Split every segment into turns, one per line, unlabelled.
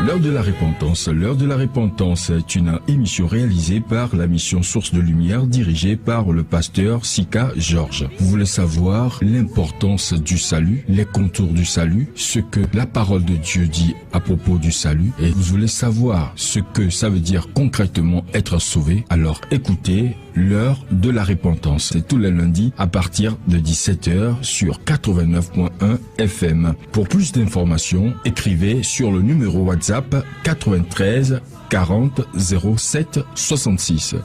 L'heure de la repentance. L'heure de la repentance est une émission réalisée par la mission Source de Lumière dirigée par le pasteur Sika Georges. Vous voulez savoir l'importance du salut, les contours du salut, ce que la parole de Dieu dit à propos du salut, et vous voulez savoir ce que ça veut dire concrètement être sauvé, alors écoutez l'heure de la repentance. C'est tous les lundis à partir de 17h sur 89.1 FM. Pour plus d'informations, écrivez sur le numéro WhatsApp 93 40 07 66.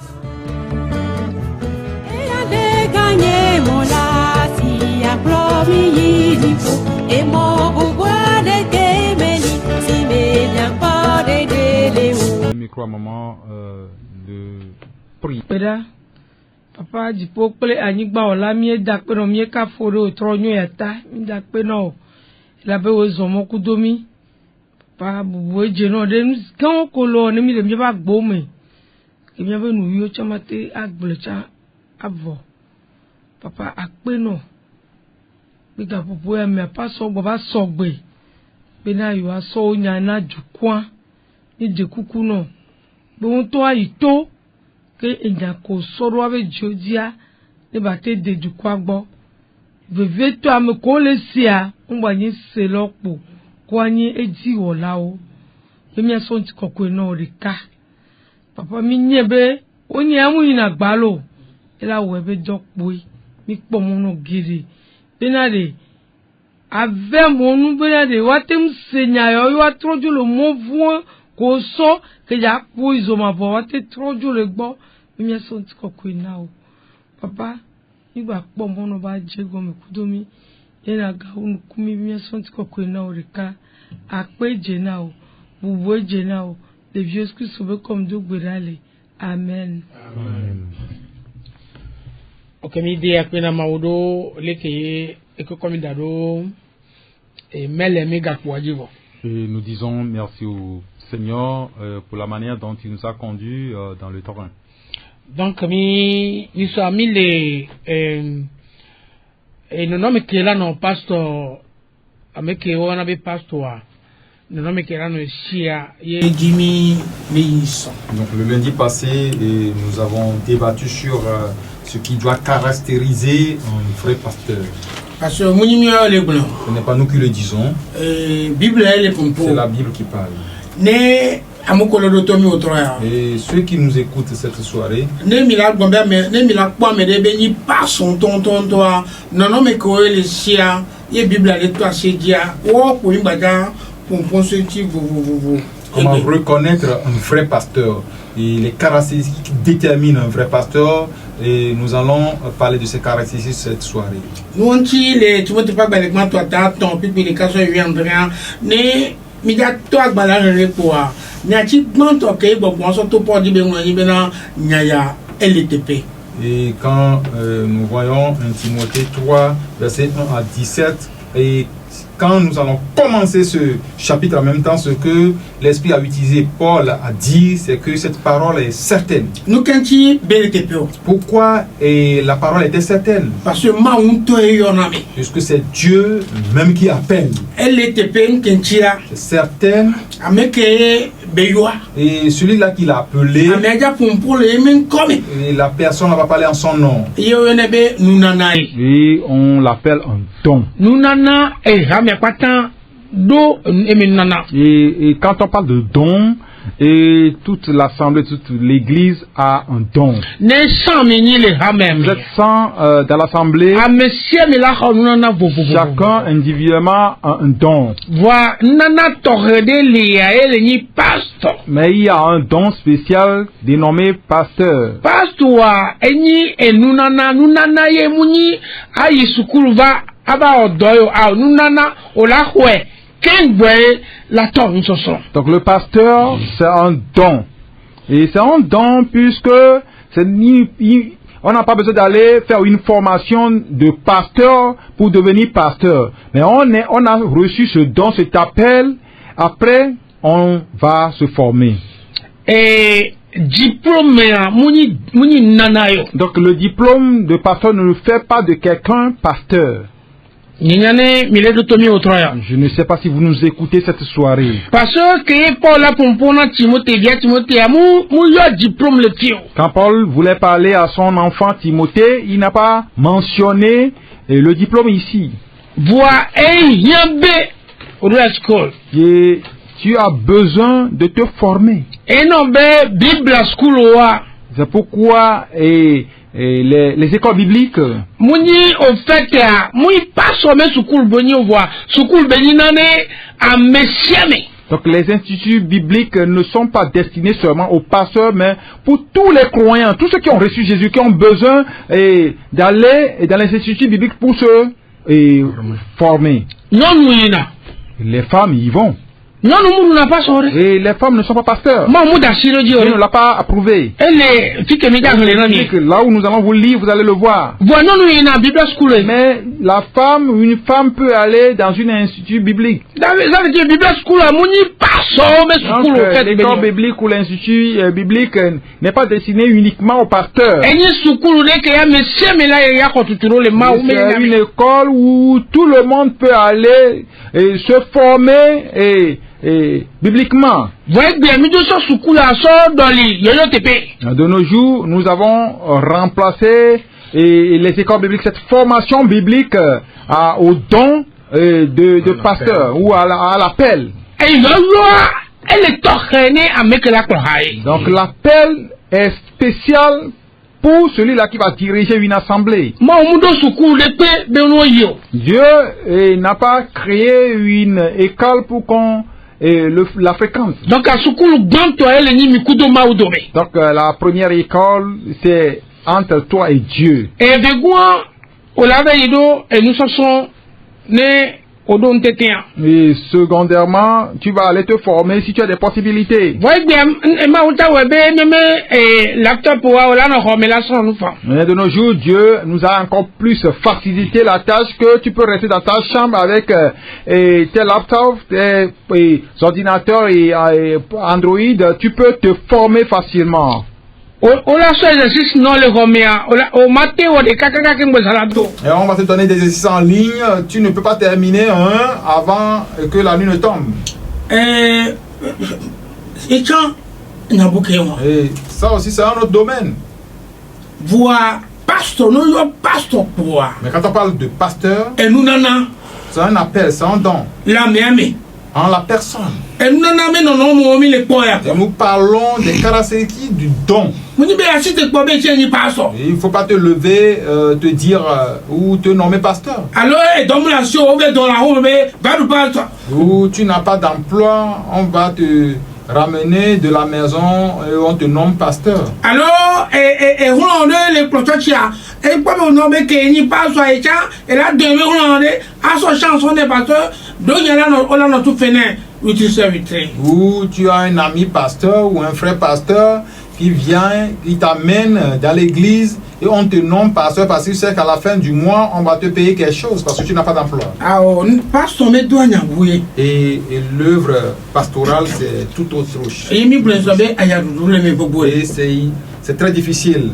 Micro à moment de prix.
Papa du peuple anigba ola mie dakpe no mie ka foro tronyo yata mi dakpe no la be wo zomo kudomi papa bubu eje no de kan ko lo ni mi le mi ba gbo me ke mi be nu yo chamate agblecha avo papa akpe no bi ga bubu e me pa so baba so gbe be na yo aso onya na jukwa ni de kuku no be won to ayi to que eja ko soro ave jodia ne bate de du kwagbo veve to am ko le sia ngbanyi se lopo ko anyi eji wola o emi aso nti kokwe no rika papa mi nyebe onye amu ina gbalo ela wo ebe jokpo mi po mo no giri benade ave mo nu benade watem senya yo wa troju lo mo vu ko so que ya po izoma bo wate troju le gbo mi aso nti kokwe na o papa igba po mo no ba je go mi kudomi ena ga unu kumi mi aso nti kokwe na o rika apeje na o bubu eje na o le vieux Christ be comme do gberale amen
Amen.
Ok, mi di akpena maudo leke eko komidado et mele mega kuajivo.
Et nous disons merci au Seigneur pour la manière dont il nous a conduits dans le terrain.
Donc mi so mi le no nome ke la no pastor ameke wana be pastor no nome ke la no sia ye Jimmy Meison.
Donc le lundi passé, nous avons débattu sur ce qui doit caractériser un vrai pasteur.
Parce que ce
n'est pas nous qui le disons, c'est la Bible qui parle. Et ceux qui nous écoutent cette soirée, comment reconnaître un vrai pasteur et les caractéristiques qui déterminent un vrai pasteur, et nous allons parler de ces caractéristiques cette soirée. Et quand nous voyons 1 Timothée 3, verset 1 à 17, et quand nous allons commencer ce chapitre en même temps, ce que l'Esprit a utilisé Paul a dit, c'est que cette parole est certaine. Pourquoi la parole était certaine? Puisque c'est Dieu même qui appelle. C'est certaine. Et celui-là qui l'a appelé, et la personne va parler en son nom.
Et on l'appelle un don. Et quand on parle de don, et toute l'assemblée, toute l'église a un don. Vous êtes 100 dans l'assemblée, chacun individuellement a un don. Mais il y a un don spécial dénommé pasteur. Donc le pasteur, c'est un don. Et c'est un don puisque on n'a pas besoin d'aller faire une formation de pasteur pour devenir pasteur. Mais on a reçu ce don, cet appel. Après, on va se former.
Et diplôme,
donc le diplôme de pasteur ne fait pas de quelqu'un pasteur.
Nyanyane miledo tomi otroya.
Je ne sais pas si vous nous écoutez cette soirée.
Parce que Paul a pompona Timothée via Timothée mou yo diplôme le fio.
Quand Paul voulait parler à son enfant Timothée, il n'a pas mentionné le diplôme ici.
Voix yambe au school.
Et tu as besoin de te former.
Et non be Bible school wa.
C'est pourquoi les écoles bibliques.
Mouni au fait mouni pas sommet school boni voix. School beni nane a messiame.
Donc les instituts bibliques ne sont pas destinés seulement aux pasteurs, mais pour tous les croyants, tous ceux qui ont reçu Jésus, qui ont besoin d'aller dans les instituts bibliques pour se former.
Non,
les femmes y vont.
Non, nous n'avons pas sorti.
Et les femmes ne sont pas pasteurs.
Moi,
Dieu ne l'a pas approuvé. Là où nous allons vous lire, vous allez le voir. Mais la femme, une femme peut aller dans une institut biblique. L'école biblique ou l'institut biblique n'est pas destiné uniquement aux pasteurs. C'est une école où tout le monde peut aller et se former bibliquement. De nos jours, nous avons remplacé les écoles bibliques, cette formation biblique au don de pasteur ou à l'appel. Donc l'appel est spécial pour celui-là qui va diriger une assemblée. Dieu n'a pas créé une école pour qu'on la fréquence. Donc la première école, c'est entre toi et Dieu. Et secondairement, tu vas aller te former si tu as des possibilités. Mais de nos jours, Dieu nous a encore plus facilité la tâche que tu peux rester dans ta chambre avec tes laptops, tes ordinateurs et Android. Tu peux te former facilement.
Et on va te donner des exercices en ligne. Tu ne peux pas terminer un avant que la nuit ne tombe. Et ça aussi, c'est un autre domaine. Mais quand on parle de pasteur, c'est un appel, c'est un don. En la personne. Et nous parlons des caractéristiques du don. Il ne faut pas te lever, te dire ou te nommer pasteur. Ou tu n'as pas d'emploi, on va te ramener de la maison et on te nomme pasteur. Alors, ou tu as un ami pasteur ou un frère pasteur qui vient, qui t'amène dans l'église et on te nomme pasteur parce que tu sais qu'à la fin du mois on va te payer quelque chose parce que tu n'as pas d'emploi. Et l'œuvre pastorale c'est tout autre chose. Et c'est très difficile.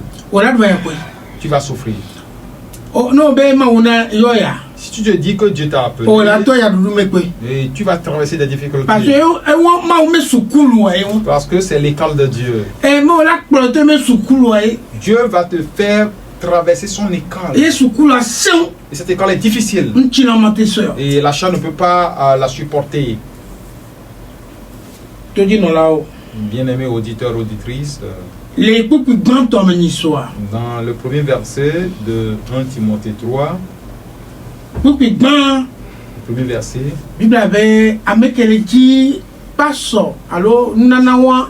Tu vas souffrir. Si tu te dis que Dieu t'a appelé, et tu vas traverser des difficultés. Parce que c'est l'école de Dieu. Dieu va te faire traverser son école. Et cette école est difficile. Et la chair ne peut pas la supporter. Bien-aimés auditeurs, auditrices, dans le premier verset de 1 Timothée 3, le premier verset, Bible avait amekeleki paso alors nanawa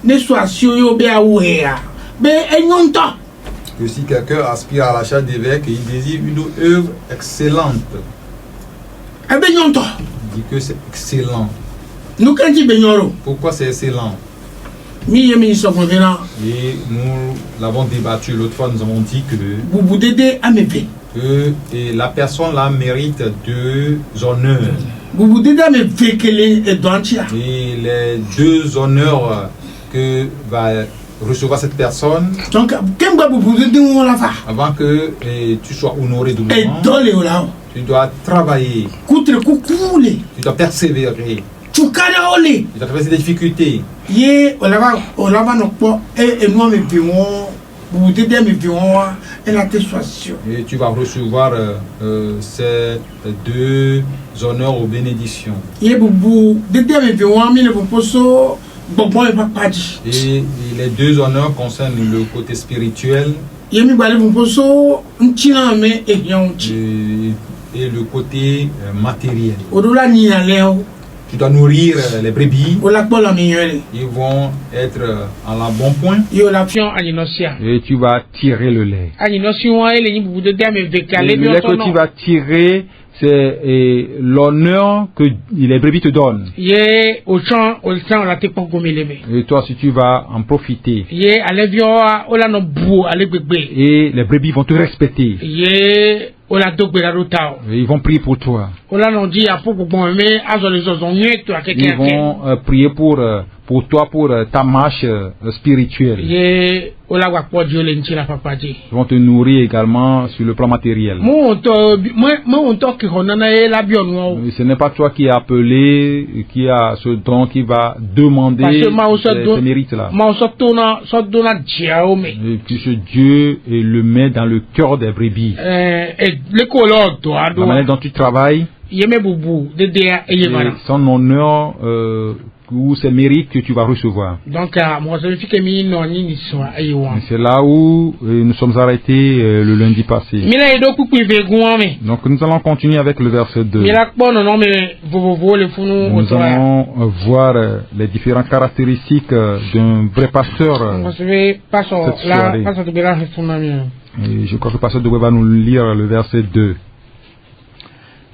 ne soasio be awea be enyonto. Que si quelqu'un aspire à l'achat d'évêque et il désire une œuvre excellente, dit que c'est excellent. Pourquoi c'est excellent? Et nous l'avons débattu l'autre fois, nous avons dit que et la personne là mérite 2 honneurs. Et les 2 honneurs que va recevoir cette personne avant que tu sois honoré doublement, Tu dois travailler.
Kutre kukule.
Tu dois persévérer.
Chukana ole.
Tu dois traverser des difficultés.
Ye olava nokpo et nous me vions vous aider me vions et la testation.
Et tu vas recevoir ces 2 honneurs aux bénédictions.
Ye bubu dede me vions mi le poso bobo e papaji.
Et les 2 honneurs concernent le côté spirituel.
Ye mi bale poso nchina me e yonchi.
Et le côté matériel.
Odola ni aleo.
Tu dois nourrir les brebis.
Ils
vont être à la bon point.
Et tu vas tirer le lait. Le lait que tu vas tirer, c'est l'honneur que les brebis te donnent. Et toi, si tu vas en profiter. Et les brebis vont te respecter. Et ils vont prier pour toi. Ils vont prier pour toi, pour ta marche spirituelle. Ils vont te nourrir également sur le plan matériel. Ce n'est pas toi qui es appelé, qui a ce don, qui va demander ces mérites-là. Et puisque Dieu le met dans le cœur des brebis. La manière dont tu travailles, son honneur ou ses mérites que tu vas recevoir. Donc, c'est là où nous sommes arrêtés le lundi passé. Donc, nous allons continuer avec le verset 2. Nous allons voir les différentes caractéristiques d'un vrai pasteur. Cette soirée. Et je crois que le pasteur Doué va nous lire le verset 2.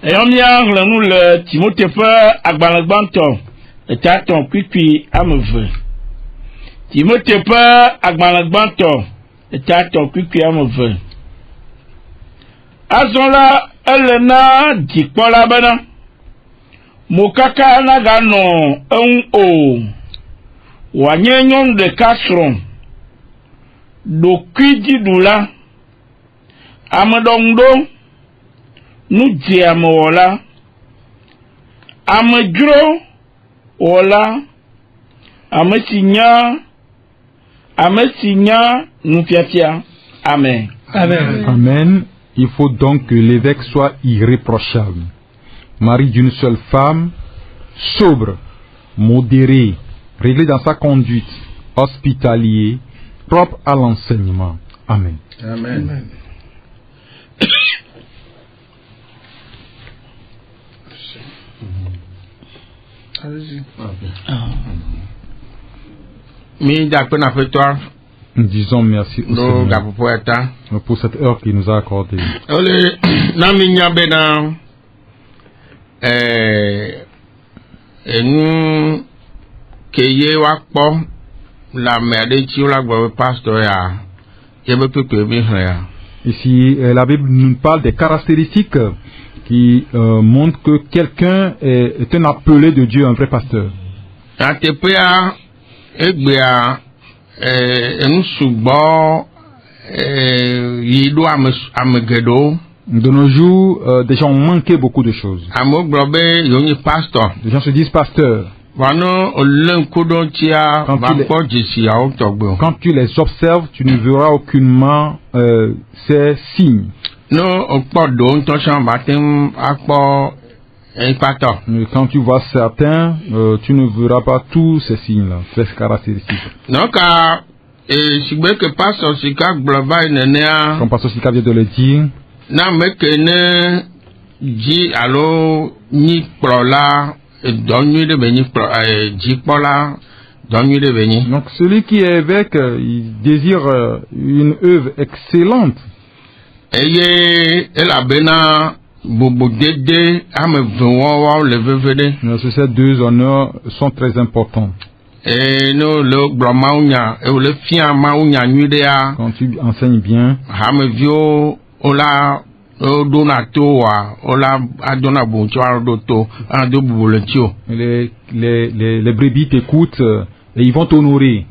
Nous le Timothée Agbalagbanton. Taton kukui ameve. Timothée pas agbalagbanto. Taton kukui ameve. Azonla elena dikpola bana. Mokaka nagano o. Wanyenyon de kasron. Do kwidi dula. Amadongdo. Nudi amola. Amadro. Ola, amesinya, nufiatia. Amen.
Amen. Amen. Il faut donc que l'évêque soit irréprochable, mari d'une seule femme, sobre, modéré, réglé dans sa conduite, hospitalier, propre à l'enseignement. Amen.
Amen. Amen.
Nous disons merci au Seigneur pour cette heure qu'il nous a accordée. Ici, la Bible nous parle des caractéristiques qui montre que quelqu'un est un appelé de Dieu, un vrai pasteur. De nos jours, des gens ont manqué beaucoup de choses. Les gens se disent pasteurs. Quand tu les observes, tu ne verras aucunement ces signes. Quand tu vois certains, tu ne verras pas tous ces signes-là, ces caractéristiques. Comme Pasteur Sika vient de le dire, donc celui qui est évêque, il désire une œuvre excellente. Ces 2 honneurs sont très importants. Quand tu enseignes bien, les brebis t'écoutent et ils vont t'honorer.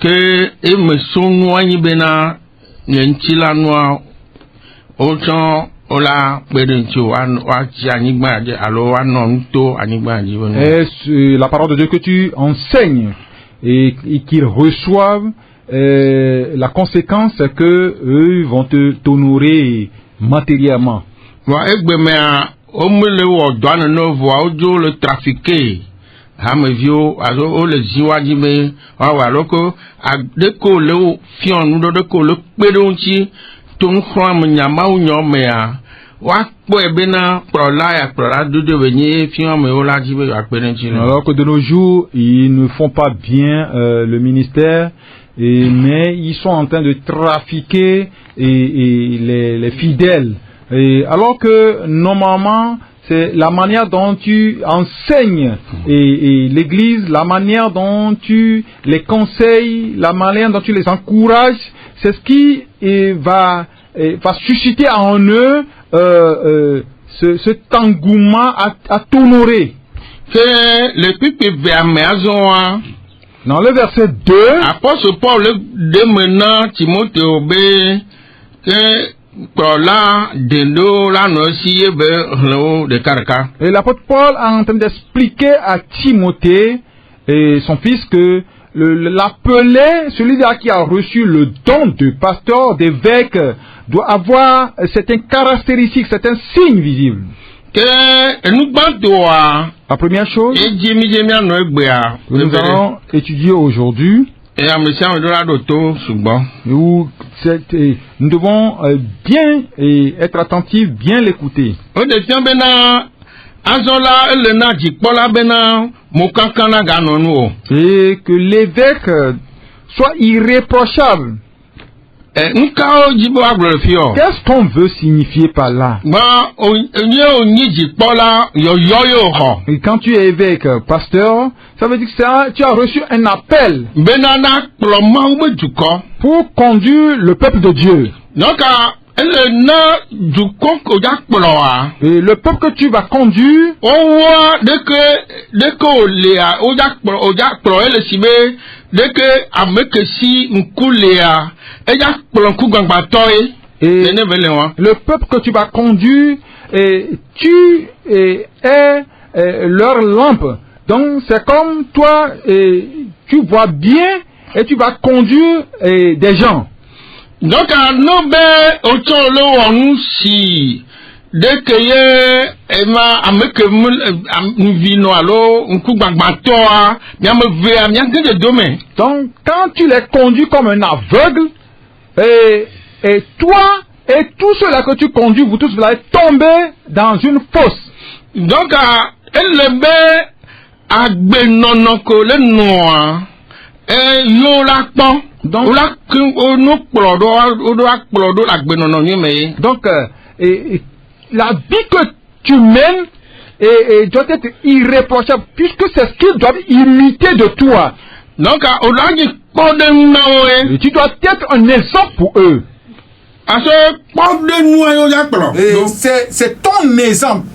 que et me sonu anyi bena nyenchila noa autant ola pedincho wa ti anigba alo wa non to anigba ji.
Est la parole de Dieu que tu enseignes et qu'ils reçoivent la conséquence c'est que eux vont t'honorer matériellement.
Wa egbe me o mele wo douane no vo ojo le trafiquer. Hamevio azo o le ziwaji me wa loko adeko le fion nu do ko le pedonchi ton khram nyama o nyomea wa po ebena prola ya prola dodo venye fion me o la ji be apedonchi.
Alors que de nos jours ils ne font pas bien le ministère mais ils sont en train de trafiquer les fidèles. Alors que normalement c'est la manière dont tu enseignes et l'église, la manière dont tu les conseilles, la manière dont tu les encourages, c'est ce qui va susciter en eux cet engouement à t'honorer. Dans le verset 2,
apôtre Paul demande Timothée
et l'apôtre Paul est en train d'expliquer à Timothée et son fils que l'appelé, celui-là qui a reçu le don de pasteur, d'évêque, doit avoir certaines caractéristiques, certains signes visibles. La première chose que nous allons étudier aujourd'hui, nous devons bien être attentifs, bien l'écouter. Et que l'évêque soit irréprochable. Qu'est-ce qu'on veut signifier par là? Et quand tu es évêque, pasteur, ça veut dire que tu as reçu un appel pour conduire le peuple de Dieu. Et le peuple que tu vas conduire, et le peuple que tu vas conduire, tu es leur lampe. Donc c'est comme toi, tu vois bien et tu vas conduire des gens.
Donc dès que
donc quand tu les conduis comme un aveugle, et toi et tous ceux-là que tu conduis, vous tous vous allez tomber dans une fosse.
Donc
donc la vie que tu mènes doit être irréprochable, puisque c'est ce qu'ils doivent imiter de toi.
Donc
et tu dois être un exemple pour eux.
Et c'est ton exemple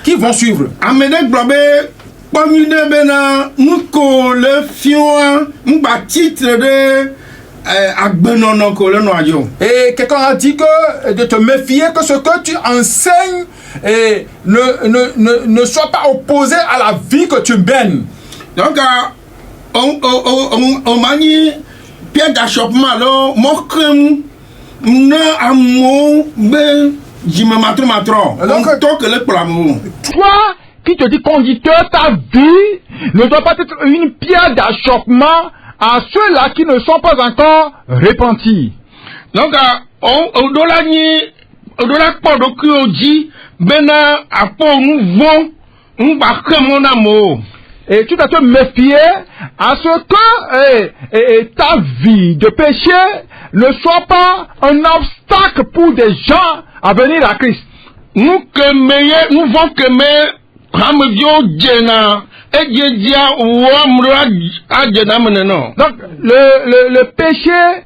qu'ils vont suivre. Et quelqu'un a dit que de te méfier, que ce que tu enseignes ne soit pas opposé à la vie que tu mènes.
Donc, on manie pied d'achoppement, alors, moi, comme
toi qui te dis conducteur, ta vie ne doit pas être une pierre d'achoppement à ceux-là qui ne sont pas encore repentis.
Donc,
et tu dois te méfier à ce que ta vie de péché ne soit pas un obstacle pour des gens à venir à Christ.
Donc,
le péché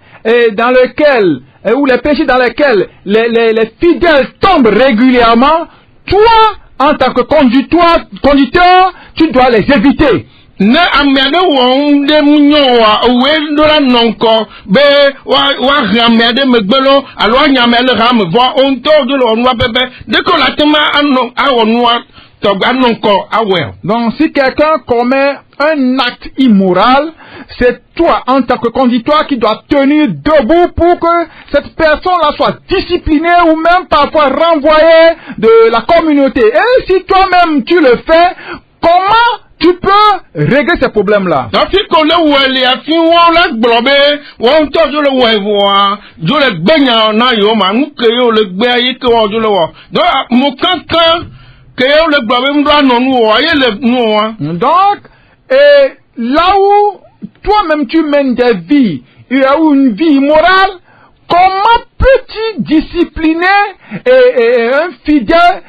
dans lequel, ou les péchés dans lesquels les fidèles tombent régulièrement, toi, en tant que conducteur, tu dois les éviter.
ne amiade won de munyoa we dora nonko be wa amiade megbelo alo anyamele ram vo on to de lo nwa bebe de ko la tema anon awonwa to anonko awel.
Donc si quelqu'un commet un acte immoral, c'est toi en tant que conducteur qui dois tenir debout pour que cette personne-là soit disciplinée ou même parfois renvoyée de la communauté. Et si toi-même tu le fais, comment tu peux régler ces problèmes-là?
Donc, si on le a fait, on l'a globé, on t'a dit le voir, je le baigne na yo, man, que yo le baigne, que on le voir. Donc, mon cancan, que yo le globé, m'doit non, voyez le non.
Donc, et là où toi-même tu mènes des vies, il y a une vie immorale, comment peux-tu discipliner un fidèle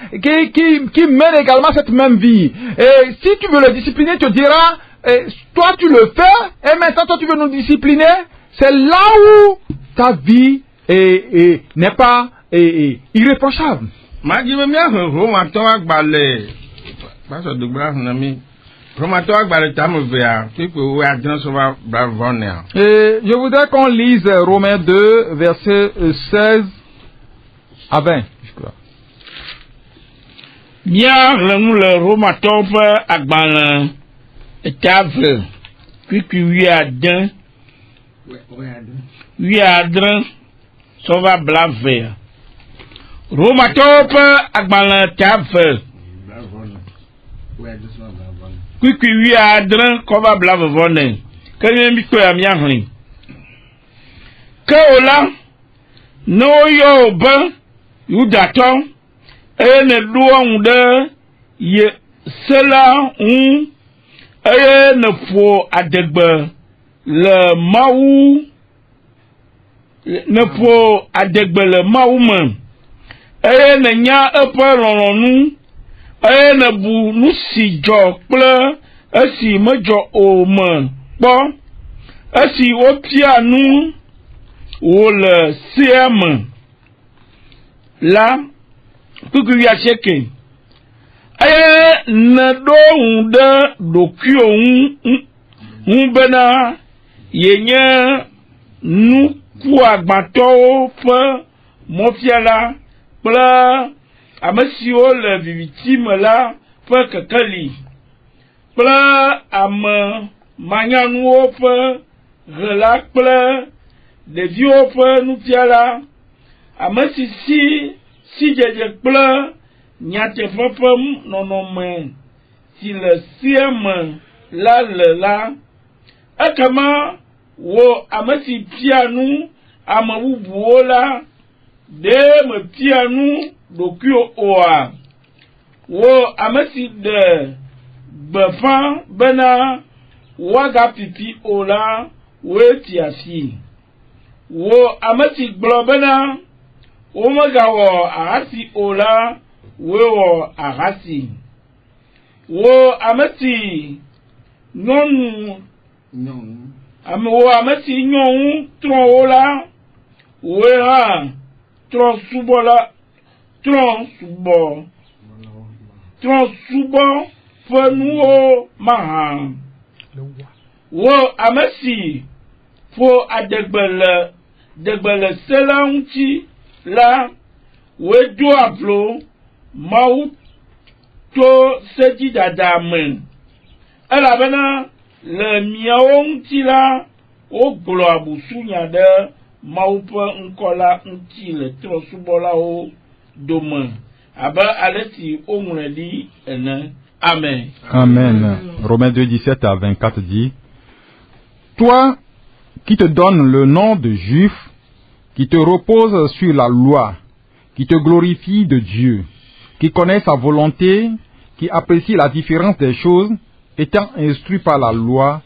qui mène également cette même vie? Et si tu veux le discipliner, tu diras, toi tu le fais, et maintenant toi tu veux nous discipliner. C'est là où ta vie n'est pas irréprochable. Et je voudrais qu'on lise Romains 2, versets 16 à 20, je crois.
Bien, le Romain Agbalin est avre, puis 8 à 2, 8 à 2, ça va blaver. Romain Agbalin est avre. Kuki wi adran ko ba bla vone kanye mi ko ya mi ahrin ke ola no yo ba yudaton ne duo unde ye sela ne fo adegbe le mawu ne fo adegbe le mawu man ne nya epo ronronu ne bu nu si jo ple esi mejo o man po esi o pia nu o le cm la kuku ya cheke ne do unde dokio bena yenye nu ku agbato fe mofiala ple amesio le victime la pe kekeli ple ame manyanuwo pe rela ple devio pe nufiala amesi si jeje ple nyate fefem nonome si le siem la akama wo amesi pianu amabubuo la de me pianu dokio oa wo amesi de befan bena waga pipi ola we tiafi wo amesi glo bena o maga wo arasi ola we wo arasi wo amesi non wo amesi nyon tron ola we ha tron subola tron subo fenuo maha wo amesi fo adegbele selanti la we do avlo mau to seji dada men ala bana le miaonti la o glo abusunya de mau pe nkola nti le tron subola o demain. Aleti omreli ene. Amen.
Amen. Romains 2, 17 à 24 dit: Toi qui te donnes le nom de juif, qui te repose sur la loi, qui te glorifie de Dieu, qui connaît sa volonté, qui apprécie la différence des choses, étant instruit par la loi,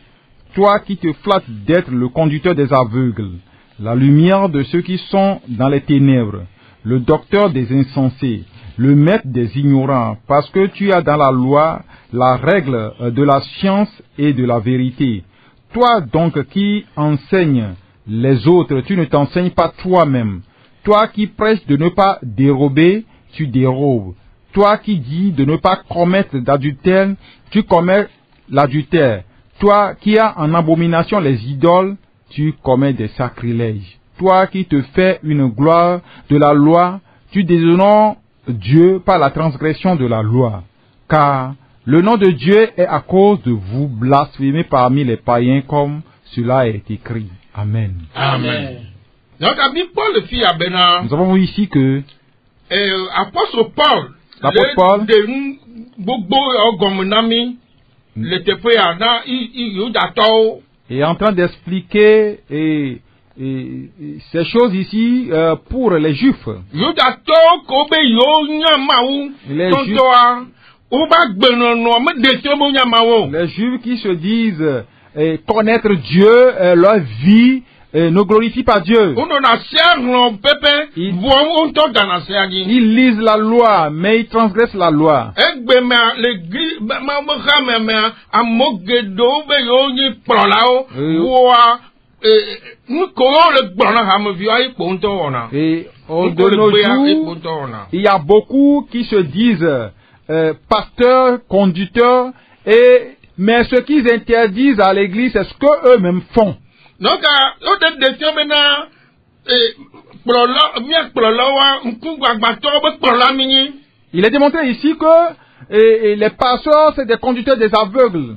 toi qui te flattes d'être le conducteur des aveugles, la lumière de ceux qui sont dans les ténèbres, le docteur des insensés, le maître des ignorants, parce que tu as dans la loi la règle de la science et de la vérité. Toi donc qui enseignes les autres, tu ne t'enseignes pas toi-même. Toi qui prêches de ne pas dérober, tu dérobes. Toi qui dis de ne pas commettre d'adultère, tu commets l'adultère. Toi qui as en abomination les idoles, tu commets des sacrilèges. Toi qui te fais une gloire de la loi, tu déshonores Dieu par la transgression de la loi. Car le nom de Dieu est à cause de vous blasphémé parmi les païens comme cela est écrit. Amen.
Amen. Donc, à Paul, fille à Bénin.
Nous avons vu ici que
l'apôtre Paul,
est en train d'expliquer ces choses ici pour les Juifs. Les Juifs qui se disent connaître Dieu, leur vie ne glorifie pas Dieu. Ils lisent la loi, mais ils transgressent la loi. Et de nos jours, il y a beaucoup qui se disent pasteurs, conducteurs, mais ce qu'ils interdisent à l'église, c'est ce qu'eux-mêmes font.
Donc,
il est démontré ici que les pasteurs, c'est des conducteurs des aveugles.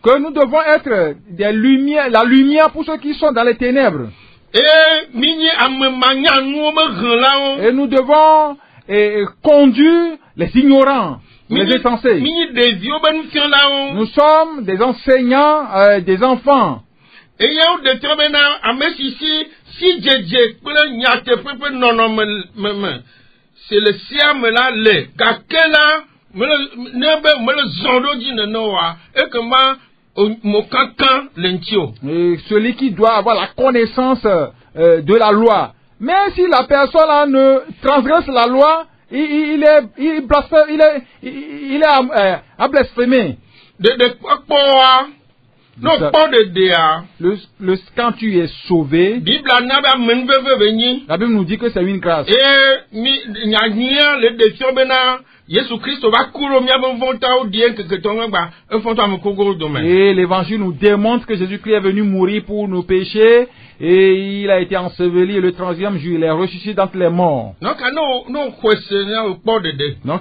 Que nous devons être des lumières, la lumière pour ceux qui sont dans les ténèbres. Et nous devons conduire les ignorants, les insensés. Nous sommes des enseignants, des enfants. C'est
le siam là,
et celui qui doit avoir la connaissance de la loi. Mais si la personne là ne transgresse la loi, il est à blasphémer. Quand tu es sauvé, la Bible nous dit que c'est une grâce. Et l'évangile nous démontre que Jésus-Christ est venu mourir pour nos péchés et il a été enseveli et le 3e jour il est ressuscité d'entre les morts. Donc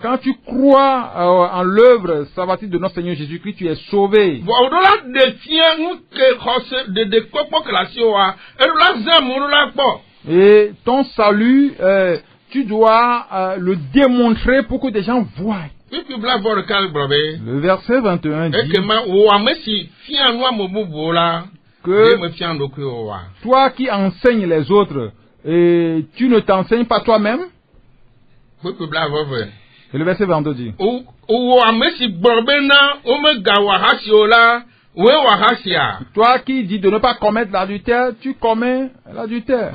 quand tu crois en l'œuvre salvatrice de notre Seigneur Jésus-Christ, tu es sauvé. Et ton salut, tu dois le démontrer pour que des gens voient. Le verset 21 dit que toi qui enseignes les autres, tu ne t'enseignes pas toi-même. Et le verset 22 dit toi qui dis de ne pas commettre l'adultère, tu commets l'adultère.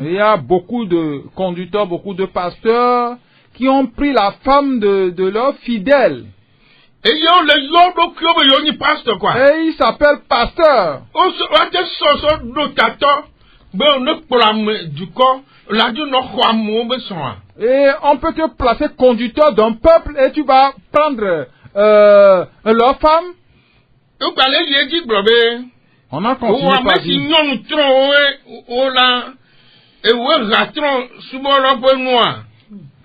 Il y a beaucoup de conducteurs, beaucoup de pasteurs qui ont pris la femme de leurs fidèles. Et ils s'appellent pasteurs. Et on peut te placer conducteur d'un peuple et tu vas prendre leur femme. On a continué par dire,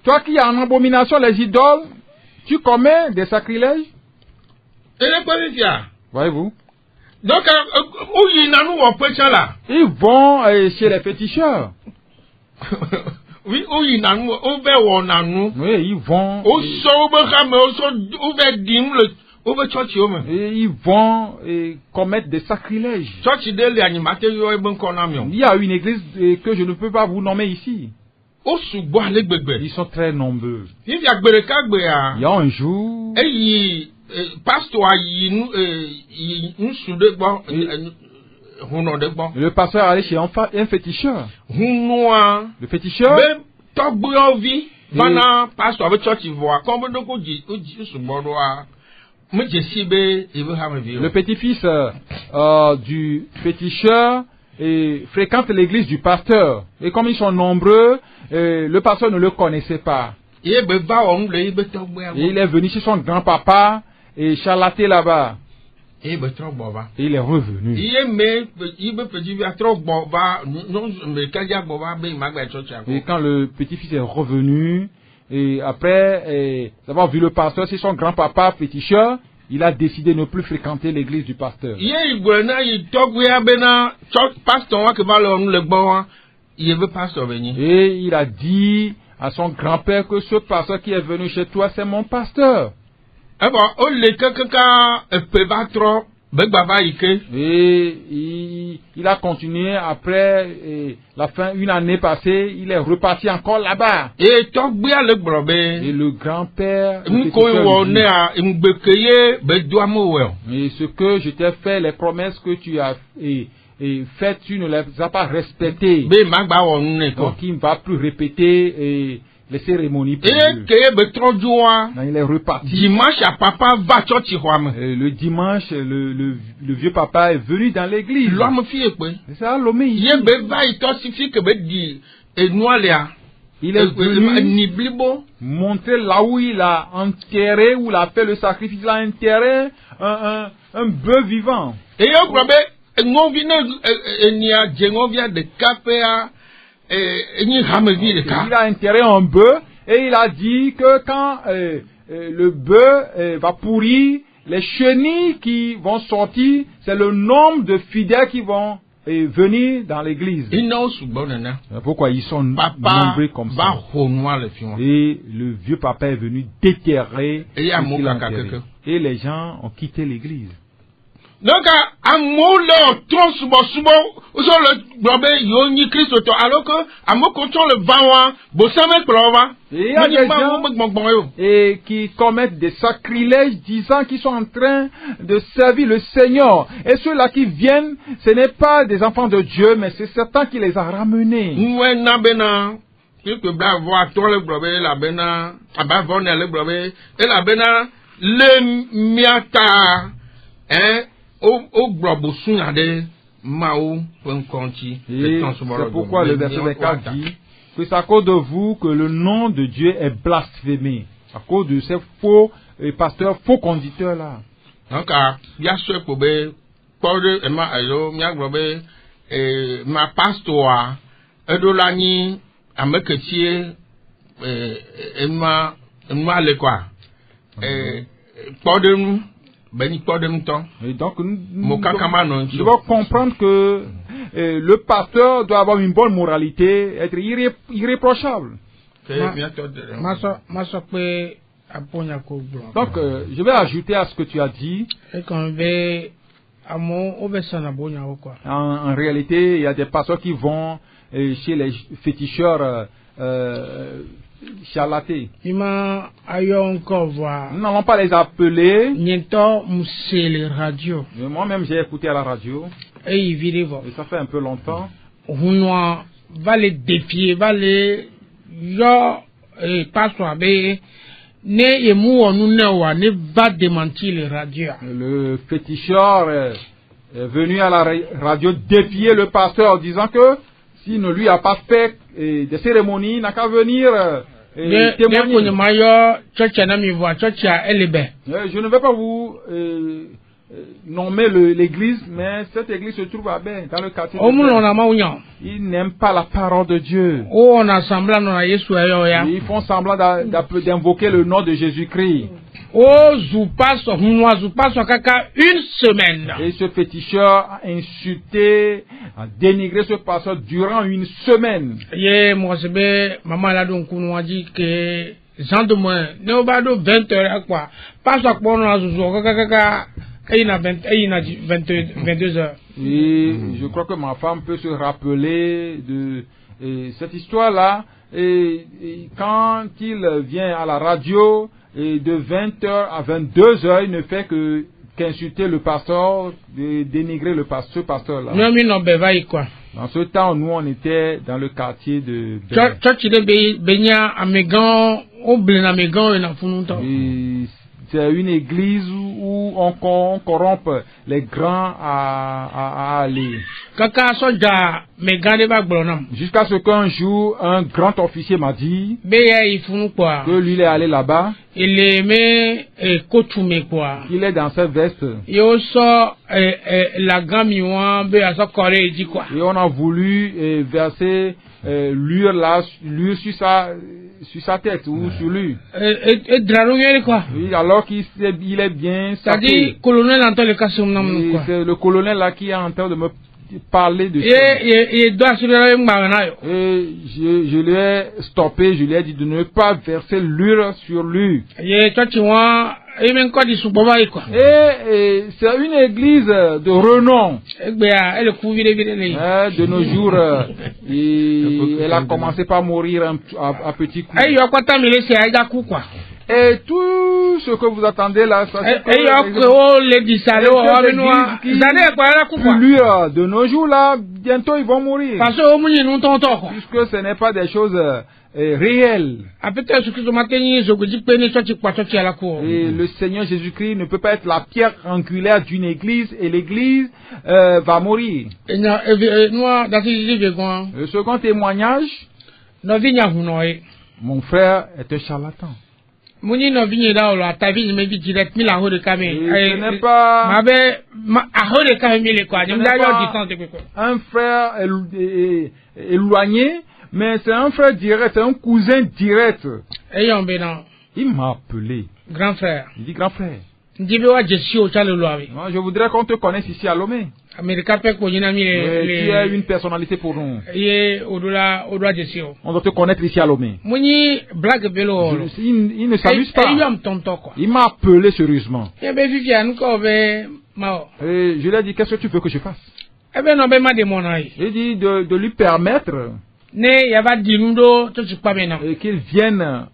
toi qui as en abomination les idoles, tu commets des sacrilèges. Voyez-vous?
Donc,
ils vont chez les féticheurs.
Oui,
ils vont. Et ils vont commettre des sacrilèges. Il y a une église que je ne peux pas vous nommer ici. Ils sont très nombreux. Il y a un jour, le pasteur allait chez un féticheur. Le féticheur, le petit-fils du féticheur fréquentent l'église du pasteur. Et comme ils sont nombreux, le pasteur ne le connaissait pas. Et il est venu chez son grand-papa et charlaté là-bas. Et il est revenu. Et quand le petit-fils est revenu, et après avoir vu le pasteur, c'est son grand-papa féticheur, il a décidé de ne plus fréquenter l'église du pasteur. Et il a dit à son grand-père que ce pasteur qui est venu chez toi, c'est mon pasteur. Et il a continué après la fin, une année passée, il est reparti encore là-bas. Et le grand-père, et ce que je t'ai fait, les promesses que tu as faites, tu ne les as pas respectées. Donc il ne va plus répéter les cérémonies pour Dieu. Il est reparti. Le dimanche, le vieux papa est venu dans l'église. C'est ça, l'homme. Il est venu montrer là où il a enterré, où il a fait le sacrifice. Il a enterré un bœuf vivant. Il a enterré un bœuf et il a dit que quand le bœuf va pourrir, les chenilles qui vont sortir, c'est le nombre de fidèles qui vont venir dans l'église. Pourquoi ils sont nombreux comme ça? Et le vieux papa est venu déterrer et les gens ont quitté l'église.
Donc, à mon leur tronc subo, sur le globé, yoni Christ, alors que, à mon contrôle le vent, bossame prova.
Et il y a des gens qui commettent des sacrilèges disant qu'ils sont en train de servir le Seigneur. Et ceux-là qui viennent, ce n'est pas des enfants de Dieu, mais c'est Satan qui les a ramenés.
C'est
pourquoi le verset 24 dit que c'est à cause de vous que le nom de Dieu est blasphémé. À cause de ces faux pasteurs, faux conducteurs là.
Donc, bien sûr, pour ma pasteur, Edolani, Ameketier, le quoi.
Et donc, nous devons comprendre que le pasteur doit avoir une bonne moralité, être irréprochable. Donc, je vais ajouter à ce que tu as dit. En réalité, il y a des pasteurs qui vont chez les féticheurs charlatés. Nous n'allons pas les appeler. Moi-même, j'ai écouté à la radio. Et ça fait un peu longtemps.
Va les défier, va les va démentir les radios.
Le féticheur est venu à la radio défier le pasteur en disant que s'il ne lui a pas fait des cérémonies, il n'a qu'à venir témoigner. Je ne vais pas vous nommer l'église, mais cette église se trouve à Bain, dans le quartier de. Ils n'aiment pas la parole de Dieu. Ils font semblant d'invoquer le nom de Jésus-Christ.
Une semaine.
Et ce féticheur a insulté, a dénigré ce pasteur durant une semaine.
Maman l'a donc dit que Jean de moi, ne va pas 20 heures quoi. Pas ça pour il a 22 heures.
Et je crois que ma femme peut se rappeler de cette histoire-là. Et quand il vient à la radio, et de 20h à 22h, il ne fait qu'insulter le pasteur, dénigrer ce pasteur-là. Dans ce temps, nous, on était dans le quartier de. Et c'est une église où on corrompt les grands à aller.
Kaka soja me gande ba gblonam.
Jusqu'à ce qu'un jour, un grand officier m'a dit que lui il est allé là-bas.
Il aimait kotume quoi.
Il est dans cette veste.
Yo so la gamiwa be aso kore di quoi.
Et on a voulu verser l'huile là, l'huile sur sa tête ou sur lui.
Et drarouille quoi.
Oui, alors qu'il est bien sapé.
C'est-à-dire colonel entend le cas sur nous quoi.
C'est le colonel là qui est en train de me parler de ça.
Et doit se le maranayo.
Et je lui ai stoppé, je lui ai dit de ne pas verser l'huile sur lui.
Et toi tu vois, et même quoi du soubaba quoi.
Et c'est une église de renom.
De
nos jours, elle a commencé par mourir à petits coups. Et tout ce que vous attendez là, ça c'est de nos jours là, bientôt ils vont mourir. Puisque ce n'est pas des choses réelles. Et le Seigneur Jésus-Christ ne peut pas être la pierre angulaire d'une église et l'église va mourir. Le second témoignage, mon frère est un charlatan. Ce n'est pas un frère éloigné, mais c'est un frère direct, c'est un cousin direct. Il m'a appelé.
Grand frère.
Il dit grand frère.
Moi,
je voudrais qu'on te connaisse ici à Lomé. Tu es une personnalité pour nous. On doit te connaître ici à Lomé. Il ne s'amuse pas. Il m'a appelé sérieusement. Et je lui ai dit, qu'est-ce que tu veux que je fasse? Il dit de lui permettre qu'il vienne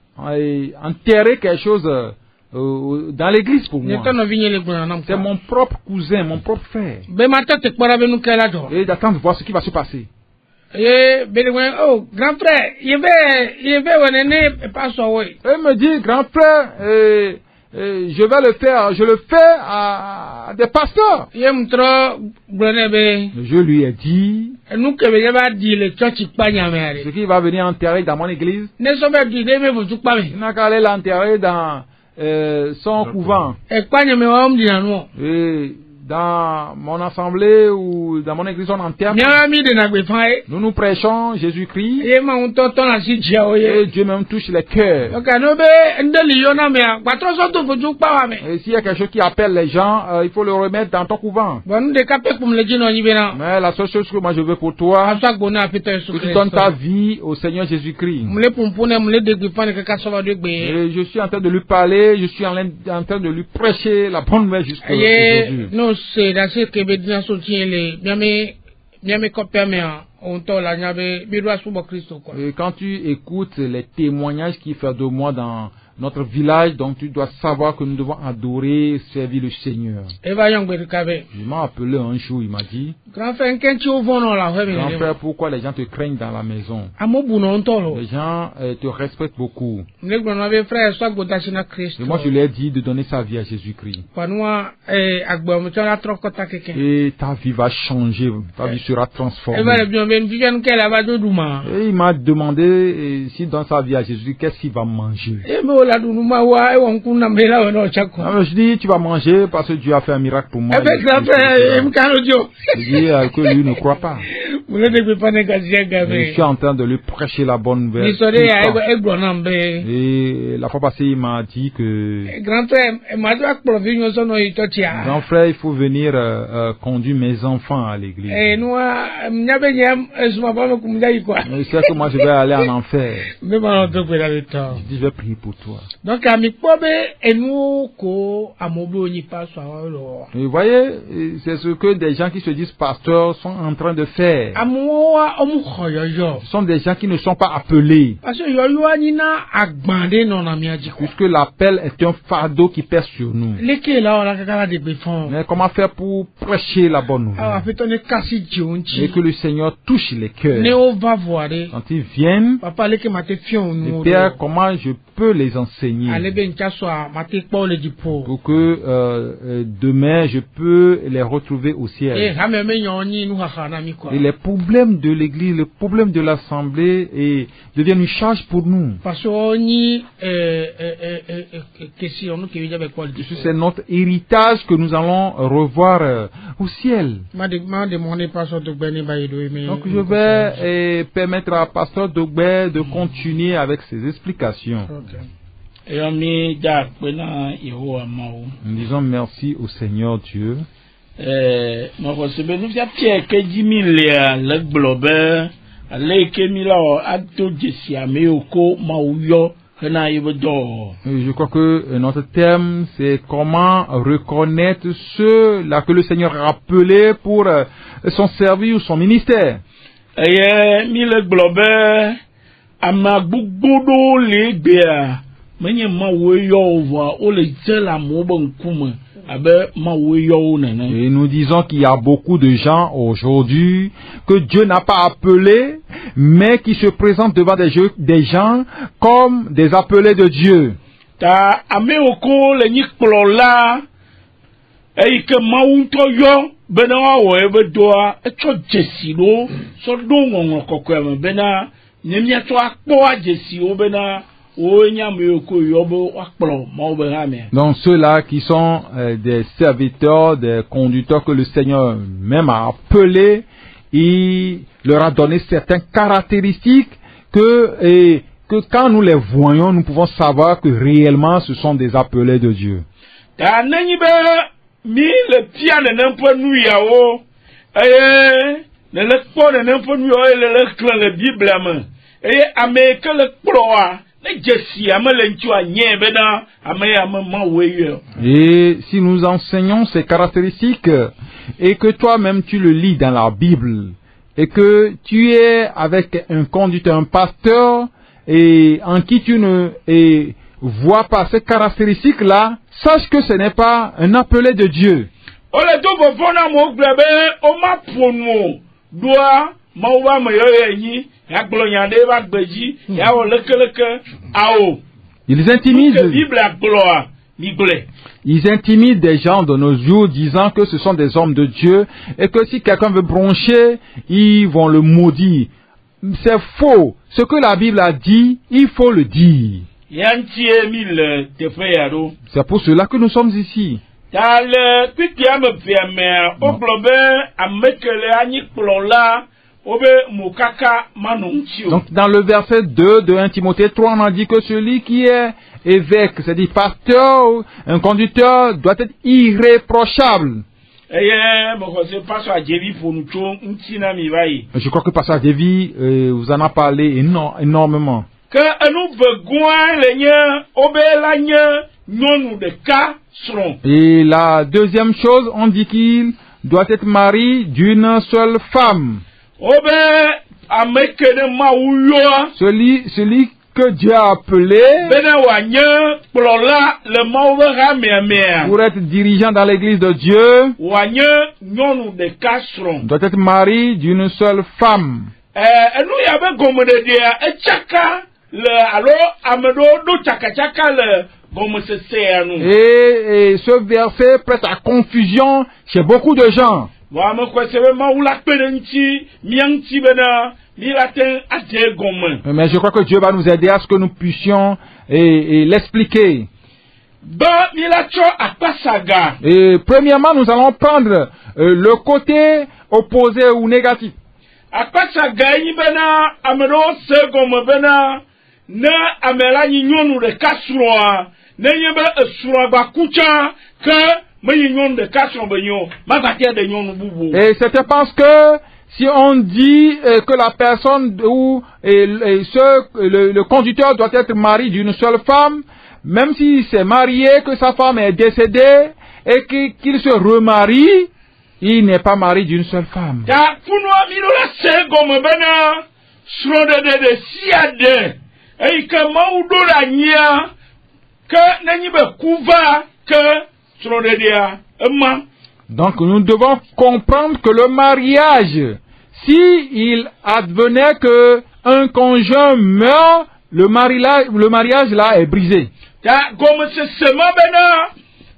enterrer quelque chose dans l'église pour moi. C'est mon propre cousin, mon propre frère. Et d'attendre de voir ce qui va se passer.
Oh, grand frère, il
me dit, grand frère, je vais le faire, je le fais à des pasteurs. Je lui ai dit ce qu'il va venir enterrer dans mon église. Il n'a qu'à aller l'enterrer dans son couvent. Et dans mon assemblée ou dans mon église on enterre. Nous prêchons Jésus-Christ. Et Dieu même touche les cœurs. Et s'il y a quelque chose qui appelle les gens, il faut le remettre dans ton couvent. Mais la seule chose que moi je veux pour toi, c'est que tu donnes ta vie au Seigneur Jésus-Christ. Et je suis en train de lui parler, je suis en train de lui prêcher la bonne nouvelle jusqu'à aujourd'hui.
Et
quand tu écoutes les témoignages qu'il fait de moi dans notre village, donc tu dois savoir que nous devons adorer, servir le Seigneur. Il m'a appelé un jour, il m'a dit, grand frère, pourquoi les gens te craignent dans la maison? Les gens te respectent beaucoup. Et moi je lui ai dit de donner sa vie à Jésus-Christ. Et ta vie va changer, ta vie sera transformée. Et il m'a demandé si dans sa vie à Jésus, qu'est-ce qu'il va manger? Je dis, tu vas manger parce que Dieu a fait un miracle pour moi. Je dis que lui ne croit pas. Je suis en train de lui prêcher la bonne nouvelle. Et la fois passée, il m'a dit que grand frère, il faut venir conduire mes enfants à l'église. Je sais que moi je vais aller en enfer. Je dis, je vais prier pour toi.
Donc,
vous voyez, c'est ce que des gens qui se disent pasteurs sont en train de faire.
amoa omukoyoyo.
Ce sont des gens qui ne sont pas appelés.
Parce que yoyo anina agbande non amiaji.
Puisque l'appel est un fardeau qui pèse sur nous.
Leke la ora kakala de befon.
Mais comment faire pour prêcher la bonne nouvelle?
Ah, fait on est cassé
Et que le Seigneur touche les cœurs.
Néo va voir.
Quand ils viennent,
Papa leke mate fion
et
nous.
Père, comment je peux les enseigner
Ale ben kaswa mate pa le dipo.
pour que demain je peux les retrouver au ciel.
Eh, hameme nyoni nous hakana mi quoi.
Et les problèmes de l'église, les problèmes de l'assemblée deviennent une charge pour nous.
Parce que on y question nous qui vient avec quoi.
C'est notre héritage que nous allons revoir au ciel.
Ma demandé pasteur de Beni Baïdo.
Donc je vais permettre à pasteur Dogbe de continuer avec ses explications.
Et on met d'apena Yehowa Mao.
Nous disons merci au Seigneur Dieu.
Ma recevez nous a Pierre que 10 000 le globe, les Kemila acto Jessia Meoko Mauyo, Hena Yevodo.
Je crois que notre thème c'est comment reconnaître ceux-là que le Seigneur a appelés pour son service ou son ministère.
Et le globe, Amabugodo les béa. Et
nous disons qu'il y a beaucoup de gens aujourd'hui que Dieu n'a pas appelés, mais qui se présentent devant des gens comme des appelés de Dieu. Donc ceux-là qui sont des serviteurs, des conducteurs que le Seigneur même a appelés, il leur a donné certaines caractéristiques que quand nous les voyons, nous pouvons savoir que réellement ce sont des appelés de Dieu. Et si nous enseignons ces caractéristiques et que toi-même tu le lis dans la Bible et que tu es avec un conducteur, un pasteur et en qui tu ne vois pas ces caractéristiques-là, sache que ce n'est pas un appelé de Dieu. Ils intimident des gens de nos jours disant que ce sont des hommes de Dieu et que si quelqu'un veut broncher, ils vont le maudire. C'est faux. Ce que la Bible a dit, il faut le dire. C'est pour cela que nous sommes ici. Donc dans le verset 2 de 1 Timothée 3, on a dit que celui qui est évêque, c'est-à-dire pasteur, un conducteur, doit être irréprochable. Je crois que Pasteur Devi vous en a parlé énormément. Et la deuxième chose, on dit qu'il doit être marié d'une seule femme. Celui que Dieu a appelé pour être dirigeant dans l'église de Dieu doit être marié d'une seule femme. Et ce verset prête à confusion chez beaucoup de gens. Mais je crois que Dieu va nous aider à ce que nous puissions l'expliquer. Et premièrement, nous allons prendre le côté opposé ou négatif. Et c'était parce que si on dit que la personne ou le conducteur doit être marié d'une seule femme, même s'il s'est marié, que sa femme est décédée et qu'il se remarie, il n'est pas marié d'une seule femme.
Ta funua mi lo la se gomo bena sronde de siade. Et que maudo la nia que nani be kuva que sronde dia emma.
Donc nous devons comprendre que le mariage, si il advenait que un conjoint meurt, le mariage là est brisé.
Ta gomo se sema bena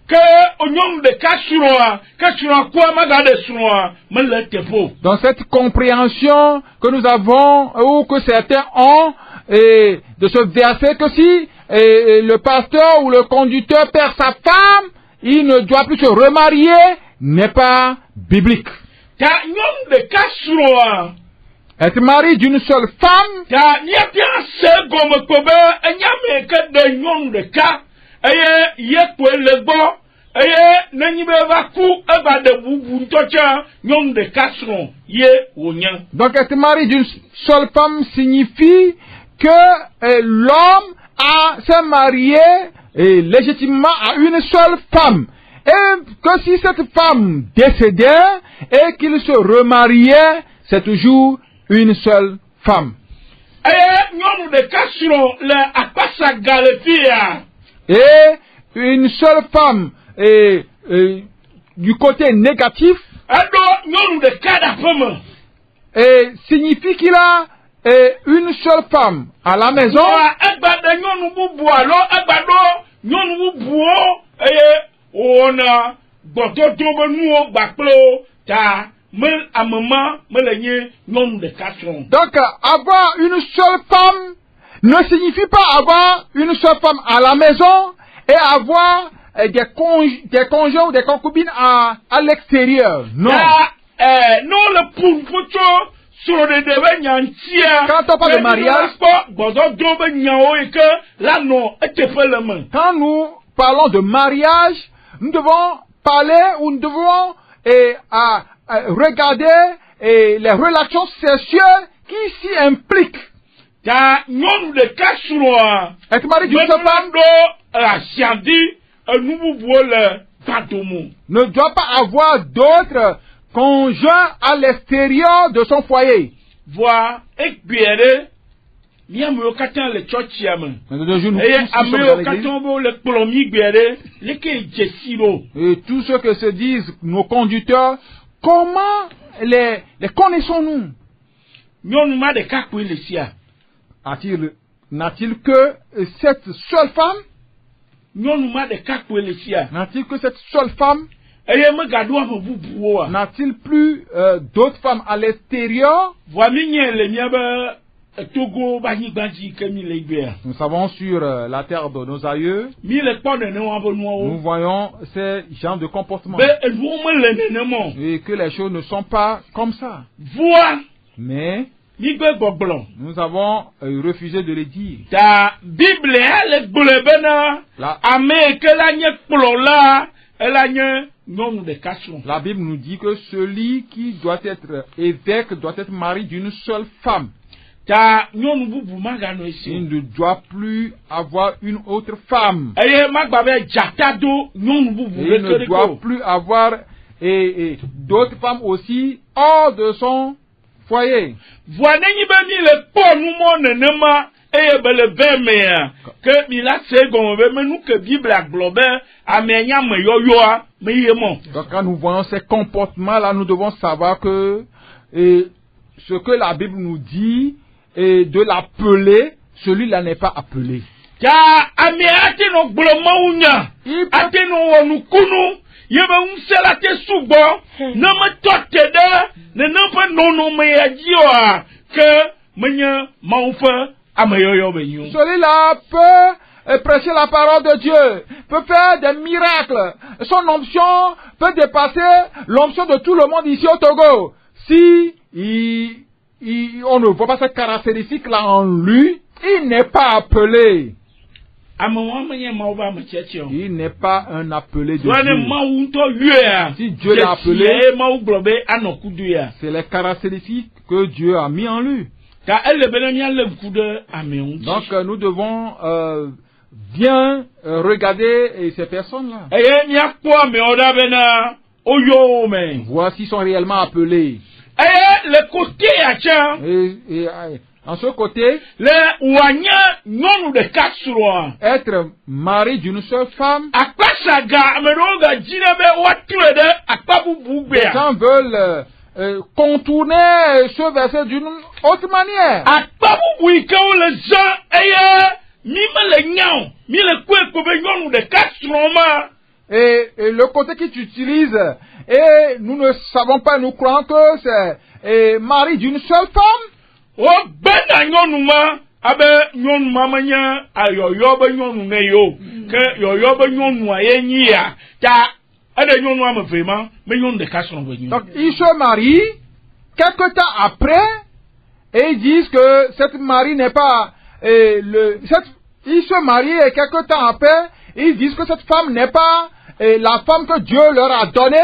que onyom de kasroa que sroa kwa magade sroa me le tepo.
Dans cette compréhension que nous avons ou que certains ont et de ce verset, que si le pasteur ou le conducteur perd sa femme, il ne doit plus se remarier, n'est pas biblique.
Ta nyom de kasroa
Être marié d'une seule femme,
ta nia bien se gomo kobe enyame ke de nyom de ka eye ye ko le gbo eye nani be va ku e ba de bubu ntocha nyom de kasron ye wonya.
donc être marié d'une seule femme signifie que l'homme s'est marié légitimement à une seule femme. Et que si cette femme décédait et qu'il se remariait, c'est toujours une seule femme.
Eye nyom de kasron le akpasa galefia.
Et une seule femme du côté négatif
Ado nyom de kada femme.
signifie qu'il a une seule femme à la maison.
Egbade nyonu bubu alo egbado nyonu bubu eye ona gbototo benu o gbaplo ta me amama me lenye nyonu de kasron.
Donc avoir une seule femme ne signifie pas avoir une seule femme à la maison et avoir des conjoints ou des concubines à l'extérieur. Non.
Non le pour
quand on parle de mariage, quand nous parlons de mariage, nous devons parler ou nous devons regarder les relations sexuelles qui s'y impliquent. Être marié d'une seule femme ne doit pas avoir d'autres conjoints à l'extérieur de son foyer.
Voir ekbiere mi amoyo katan le church yamen.
Et tous ceux que se disent nos conducteurs, comment les connaissons-nous? N'a-t-il que cette seule femme? N'a-t-il que cette seule femme? N'a-t-il plus d'autres femmes à l'extérieur? Nous savons sur la terre de nos aïeux, nous voyons ces genres de comportements. Et que les choses ne sont pas comme ça. Mais nous avons refusé de les dire. La Bible nous dit que celui qui doit être évêque doit être marié d'une seule femme. Il ne doit plus avoir une autre femme. Il ne doit plus avoir d'autres femmes aussi hors de son foyer. Donc quand nous voyons ces comportements-là, nous devons savoir que ce que la Bible nous dit est de l'appeler, celui-là n'est pas appelé. Celui-là peut prêcher la parole de Dieu, peut faire des miracles. Son onction peut dépasser l'onction de tout le monde ici au Togo. Si on ne voit pas cette caractéristique-là en lui, il n'est pas appelé. Il n'est pas un appelé de Dieu. Si Dieu l'a appelé, c'est les caractéristiques que Dieu a mis en lui. Donc nous devons bien regarder ces personnes-là.
oyo men.
Voici sont réellement appelés.
Et le côté à tiens.
Et en ce côté,
Le wanya nyonu de kasro.
être mari d'une seule femme,
Akpasaga ameroga jinabe watrede akpabu
les
bubea.
gens veulent contourner ce verset d'une autre manière.
Akpabu buika le zan eye mime le nyao, mi le kwe kobe nyonu de kasro ma.
Et le côté qui tu utilises, et nous ne savons pas, nous croyons que c'est mari d'une seule femme.
O bena nyonu ma abe nyonu manya ayoyo be nyonu ne yo. Que yoyo be nyonu ayenyi ya. Ta ade nyonu amefema, me nyonu de kasro be nyonu.
Donc ils se marient, quelque temps après, et ils disent que cette mari n'est pas ils se marient et quelque temps après, ils disent que cette femme n'est pas la femme que Dieu leur a donnée,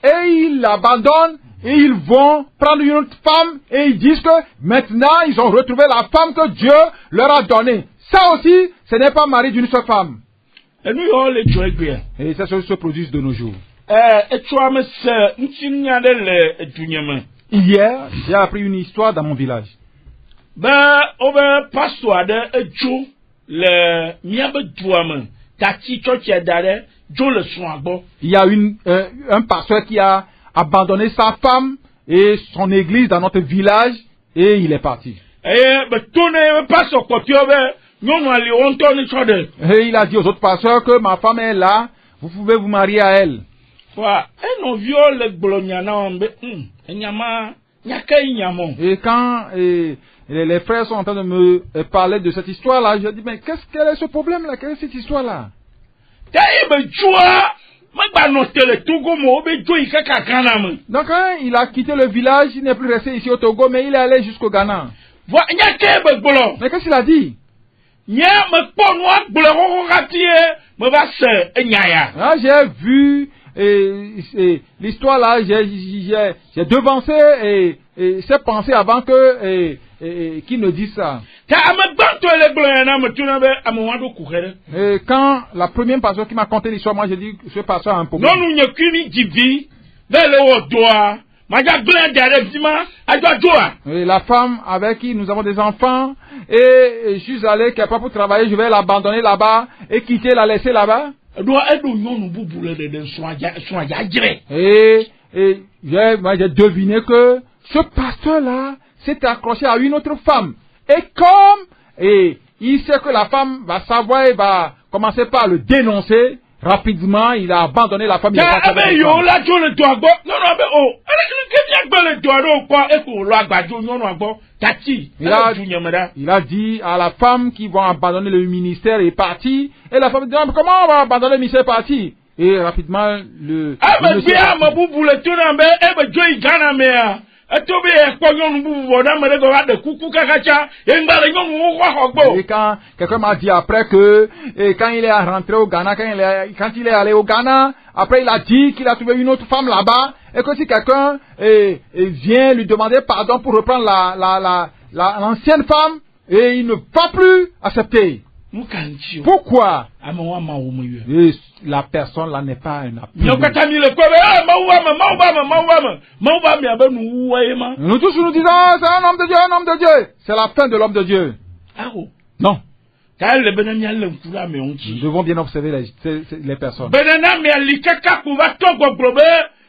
et ils l'abandonnent, et ils vont prendre une autre femme, et ils disent que maintenant ils ont retrouvé la femme que Dieu leur a donnée. Ça aussi, ce n'est pas mari d'une seule femme.
Et nous yo le joigbe.
Et ça se produit de nos jours.
Etwa se ntinya de le dunyama.
Hier, j'ai appris une histoire dans mon village.
Obe pastor de ejo le miabe duama. Tati church dare jo le soagbo.
Il y a un pasteur qui a abandonné sa femme et son église dans notre village et il est parti. Et il a dit aux autres pasteurs que ma femme est là, vous pouvez vous marier à elle. Et quand les frères sont en train de me parler de cette histoire-là, je dis, mais quel est ce problème-là? Quelle est cette histoire-là? Donc il a quitté le village, il n'est plus resté ici au Togo, mais il est allé jusqu'au Ghana. Mais qu'est-ce qu'il a dit? J'ai vu l'histoire là, j'ai devancé et ces pensées avant que qui ne dit ça. Et quand la première personne qui m'a conté l'histoire, moi j'ai dit ce passage a un problème. Et la femme avec qui nous avons des enfants, et je suis allé quelque part pour travailler, je vais l'abandonner là-bas et quitter, la laisser là-bas. Et moi j'ai deviné que ce pasteur-là s'est accroché à une autre femme. Et comme il sait que la femme va savoir et va commencer par le dénoncer, rapidement il a abandonné la femme. Il a dit à la femme qui va abandonner le ministère et est parti. Et la femme dit, comment on va abandonner le ministère et parti? Et rapidement le et quand quelqu'un m'a dit après que quand il est rentré au Ghana, quand il est allé au Ghana, après il a dit qu'il a trouvé une autre femme là-bas et que si quelqu'un vient lui demander pardon pour reprendre l'ancienne femme, et il ne va plus accepter. Pourquoi? Et la personne là n'est pas un appel. Nous tous nous disons, c'est un homme de Dieu, un homme de Dieu. C'est la fin de l'homme de Dieu. Non. Nous devons bien observer les personnes.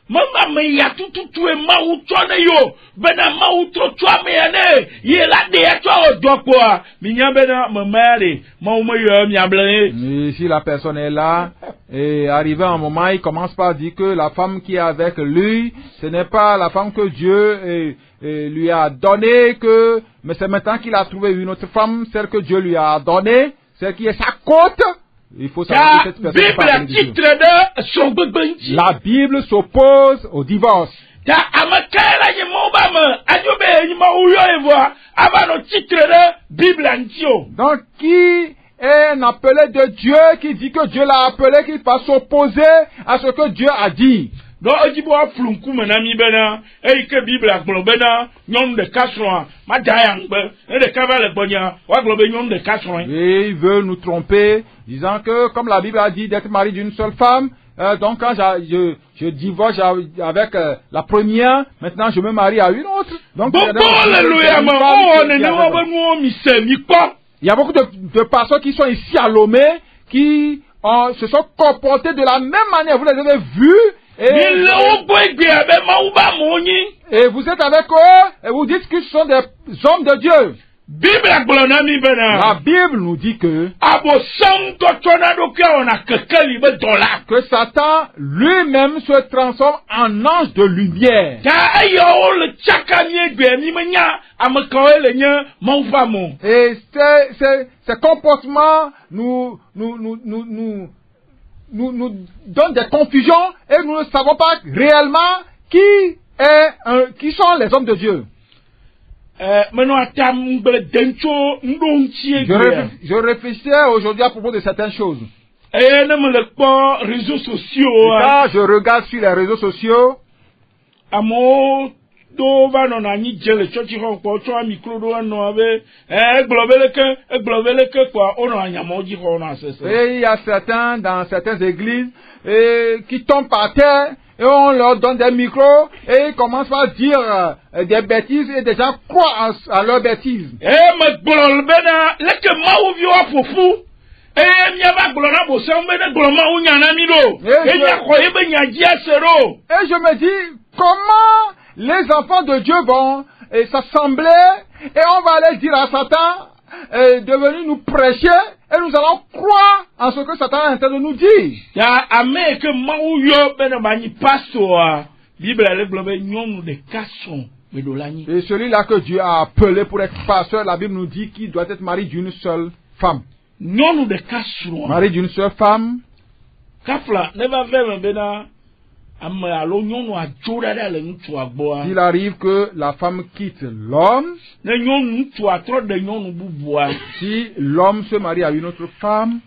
Mama me ya tututu e ma utone yo bena ma utro twa me ane ye la de ya twa odoko a minya bena mamare ma umo yo mi ablé.
Mais si la personne est là et arrivé un moment il commence par dire que la femme qui est avec lui ce n'est pas la femme que Dieu lui a donnée, mais c'est maintenant qu'il a trouvé une autre femme, celle que Dieu lui a donnée, celle qui est sa côte. Il faut savoir que cette personne la Bible s'oppose au divorce. Donc qui est un appelé de Dieu qui dit que Dieu l'a appelé, qui va s'opposer à ce que Dieu a dit.
Donc, et
il veut nous tromper, disant que, comme la Bible a dit d'être marié d'une seule femme, donc quand je divorce avec la première, maintenant je me marie à une autre. Donc, il y a beaucoup de personnes qui sont ici à Lomé, qui se sont comportés de la même manière. Vous les avez vus. Et vous êtes avec eux et vous dites que ce sont des hommes de Dieu. La Bible nous dit que Satan lui-même se transforme en ange de lumière. Et ces comportements nous donnent des confusions et nous ne savons pas réellement qui sont les hommes de Dieu. Je réfléchissais aujourd'hui à propos de certaines choses.
Et réseaux sociaux.
Là, je regarde sur les réseaux sociaux.
Et
il y a certains dans certaines églises qui tombent par terre. Et on leur donne des micros et ils commencent par dire des bêtises et des gens croient à leurs bêtises. Et je me dis, comment les enfants de Dieu vont s'assembler et on va aller dire à Satan de venir nous prêcher et nous allons croire en ce que Satan est en train de nous dire. Et celui-là que Dieu a appelé pour être pasteur, la Bible nous dit qu'il doit être marié d'une seule femme. Marié d'une seule femme. S'il arrive que la femme quitte l'homme, si l'homme se marie à une autre femme,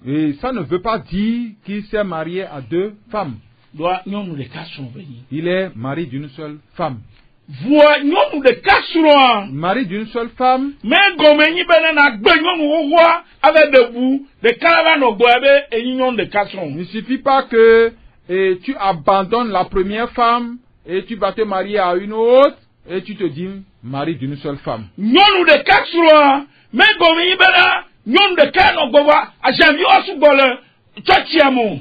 et ça ne veut pas dire qu'il s'est marié à deux femmes. Il est marié d'une seule femme. Mari d'une seule femme. Il ne suffit pas que tu abandonnes la première femme et tu vas te marier à une autre et tu te dis mari d'une seule femme.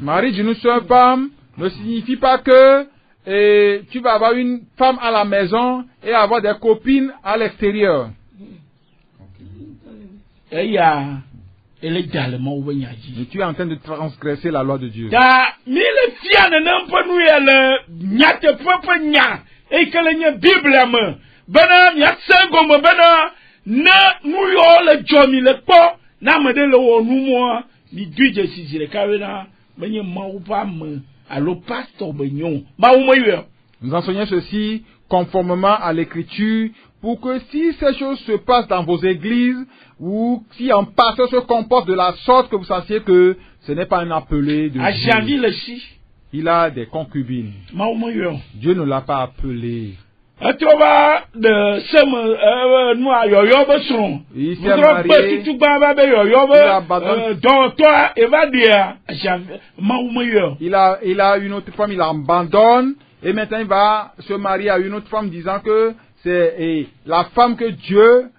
Mari d'une seule femme ne signifie pas que tu vas avoir une femme à la maison et avoir des copines à l'extérieur. Et tu es en train de transgresser la loi de Dieu. Nous enseignons ceci conformément à l'écriture pour que si ces choses se passent dans vos églises ou si un pasteur se comporte de la sorte que vous sachiez que ce n'est pas un appelé de Dieu. Il a des concubines. Dieu ne l'a pas appelé. Il s'est marié. Il a une autre femme, il abandonne et maintenant il va se marier à une autre femme disant que c'est la femme que Dieu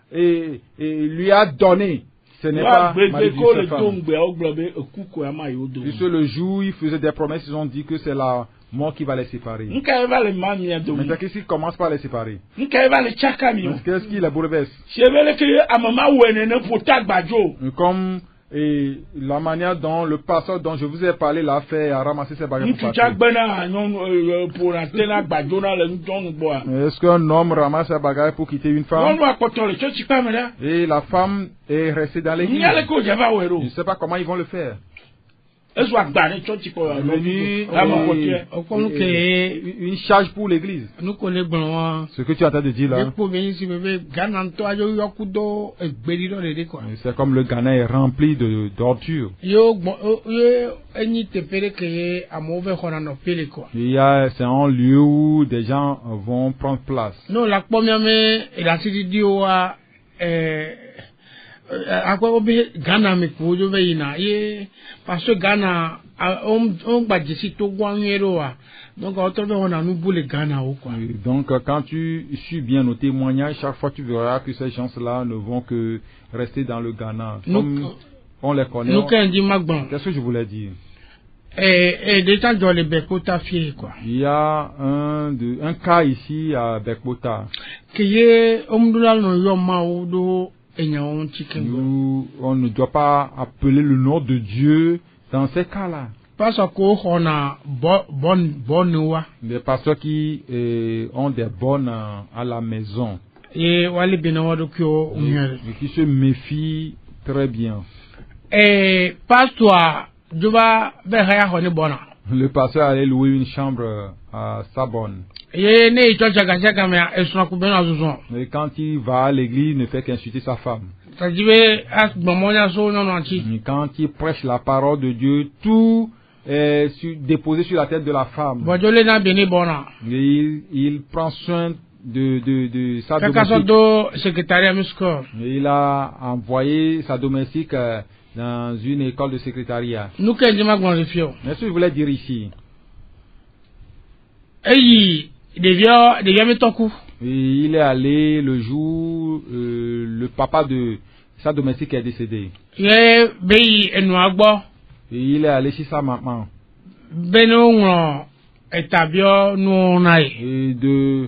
lui a donnée. Ce n'est pas marié d'une seule femme. Puisque le jour où ils faisaient des promesses, ils ont dit que c'est la mort qui va les séparer. Maintenant, qu'est-ce qui commence par les séparer? Qu'est-ce qui les bouleverse? Comme la manière dont le pasteur dont je vous ai parlé l'a fait à ramasser ses bagages pour partir. Est-ce qu'un homme ramasse ses bagages pour quitter une femme? Et la femme est restée dans l'église. Je ne sais pas comment ils vont le faire. Une charge pour l'église. Ce que tu es en train de dire là. C'est comme le Ghana est rempli d'ordures. C'est un lieu où des gens vont prendre place.
akwa obi Ghana me ko jo be ina ye parce que Ghana on badjisi to gwanwero a donc auto be on a nous boule Ghana ou quoi.
Donc quand tu suis bien nos témoignages, chaque fois tu verras que ces gens-là ne vont que rester dans le Ghana. Comme on les connaît. Qu'est-ce que je voulais dire?
Et déjà dans les Bekota fier quoi.
Il y a un cas ici à Bekota.
Qui est omdula no yoma odo enyaon chicken.
On ne doit pas appeler le nom de Dieu dans ces cas-là.
Parce qu'on a bonne loi.
Des pasteurs qui ont des bonnes à la maison.
Et
qui se méfient très bien.
Et pasteur,
le pasteur allait louer une chambre à Sabonne.
Et
quand il va à l'église, il ne fait qu'insulter sa femme.
Et
quand il prêche la parole de Dieu, tout est déposé sur la tête de la femme. Et il prend soin de sa domestique. Il a envoyé sa domestique dans une école de secrétariat. Qu'est-ce que je voulais dire ici?
Et
il est allé le jour le papa de sa domestique est décédé. Et il est allé chez sa maman. Et de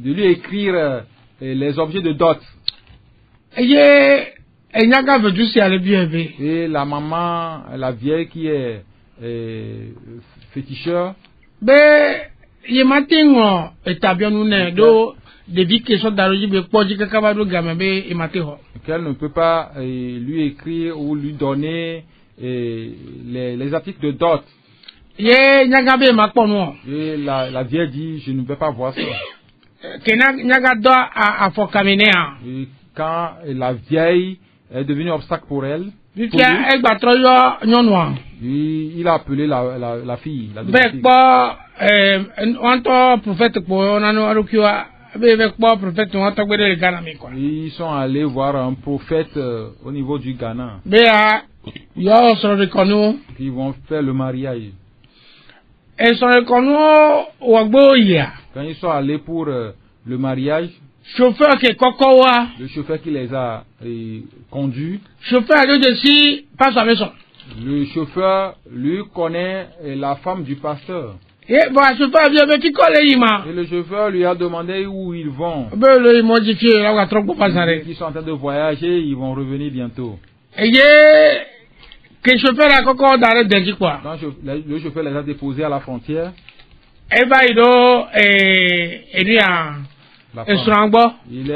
lui écrire les objets de dot. Et la maman, la vieille qui est féticheur.
Qu'elle
ne peut pas lui écrire ou lui donner les articles de dot. Et la vieille dit, je ne veux pas voir ça. Et quand la vieille est devenue obstacle pour elle, il a appelé la fille. Ils sont allés voir un prophète au niveau du Ghana. Ils vont faire le mariage. Quand ils sont allés pour le mariage, le chauffeur qui les a conduits, le chauffeur lui connaît la femme du pasteur. Et le chauffeur lui a demandé où ils vont. Ils sont en train de voyager, ils vont revenir bientôt.
Le chauffeur
les a déposés à la frontière. Il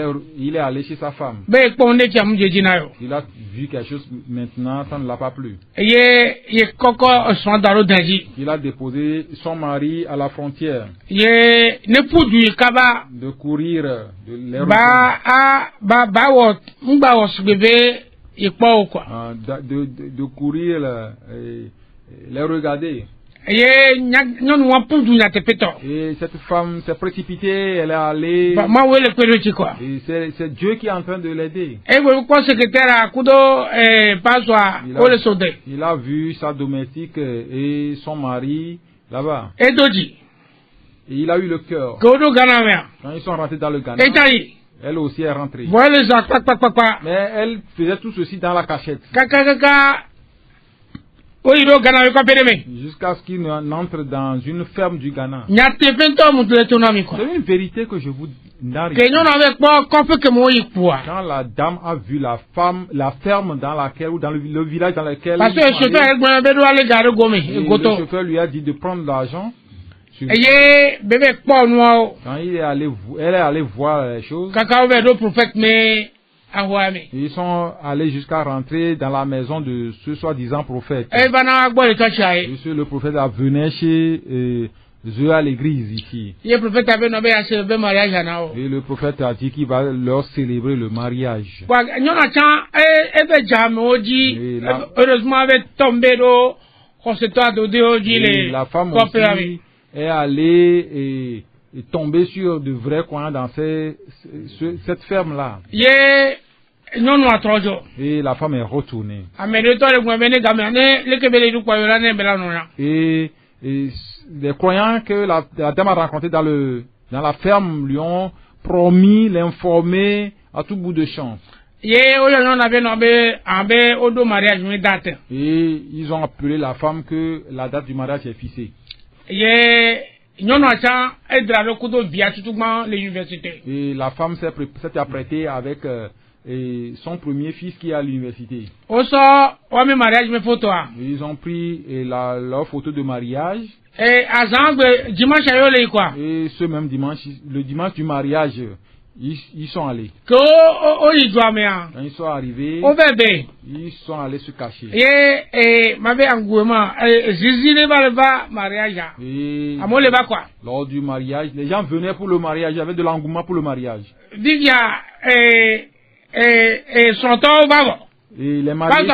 est allé chez sa femme. Il a vu quelque chose maintenant, ça ne l'a pas plu. Il a déposé son mari à la frontière. De courir, de courir, les regarder. Et cette femme s'est précipitée, elle est allée. Et c'est Dieu qui est en train de l'aider. Il a vu sa domestique et son mari là-bas. Et il a eu le cœur. Quand ils sont rentrés dans le Ghana, elle aussi est rentrée. Mais elle faisait tout ceci dans la cachette. Jusqu'à ce qu'il n'entre dans une ferme du Ghana. C'est une vérité que je vous narre. Quand la dame a vu la ferme dans laquelle, ou dans le village dans lequel le chauffeur lui a dit de prendre l'argent. Quand elle est allée voir les choses, ils sont allés jusqu'à rentrer dans la maison de ce soi-disant prophète. Et le prophète venait chez eux à l'église ici. Et le prophète a dit qu'il va leur célébrer le mariage. Et la femme aussi est allée et tomber sur de vrais coins dans cette ferme-là.
nyɔnu atrɔ dzɔ.
Et la femme est retournée.
Ame ɖe tɔ ɖe ŋgɔ be ne game ne leke be le du kpɔ yɔ la ne bela nɔna.
Et les croyants que la dame a rencontré dans la ferme lui ont promis, l'informer à tout bout de champ.
Ye o yɔ nyɔnu abe nɔ be abe o do mariage mi date.
Et ils ont appelé la femme que la date du mariage est fixée.
Ye nyɔnu atsa edra ɖe kudo via tutugba le université.
Et la femme s'est apprêtée avec et son premier fils qui est à l'université.
O sɔ wɔmi mariage mi photo a.
Ils ont pris leur photo de mariage.
Et azan gbe dimanche yo le quoi.
Et ce même dimanche, le dimanche du mariage, ils sont allés.
Que o yi do amea.
Quand ils sont arrivés,
O bebe.
ils sont allés se cacher.
Ye mabe angouema zizi le ba mariage.
Et
Amo le ba quoi.
lors du mariage, les gens venaient pour le mariage, il y avait de l'engouement pour le mariage.
Digia son temps ba bo.
Et les mariés,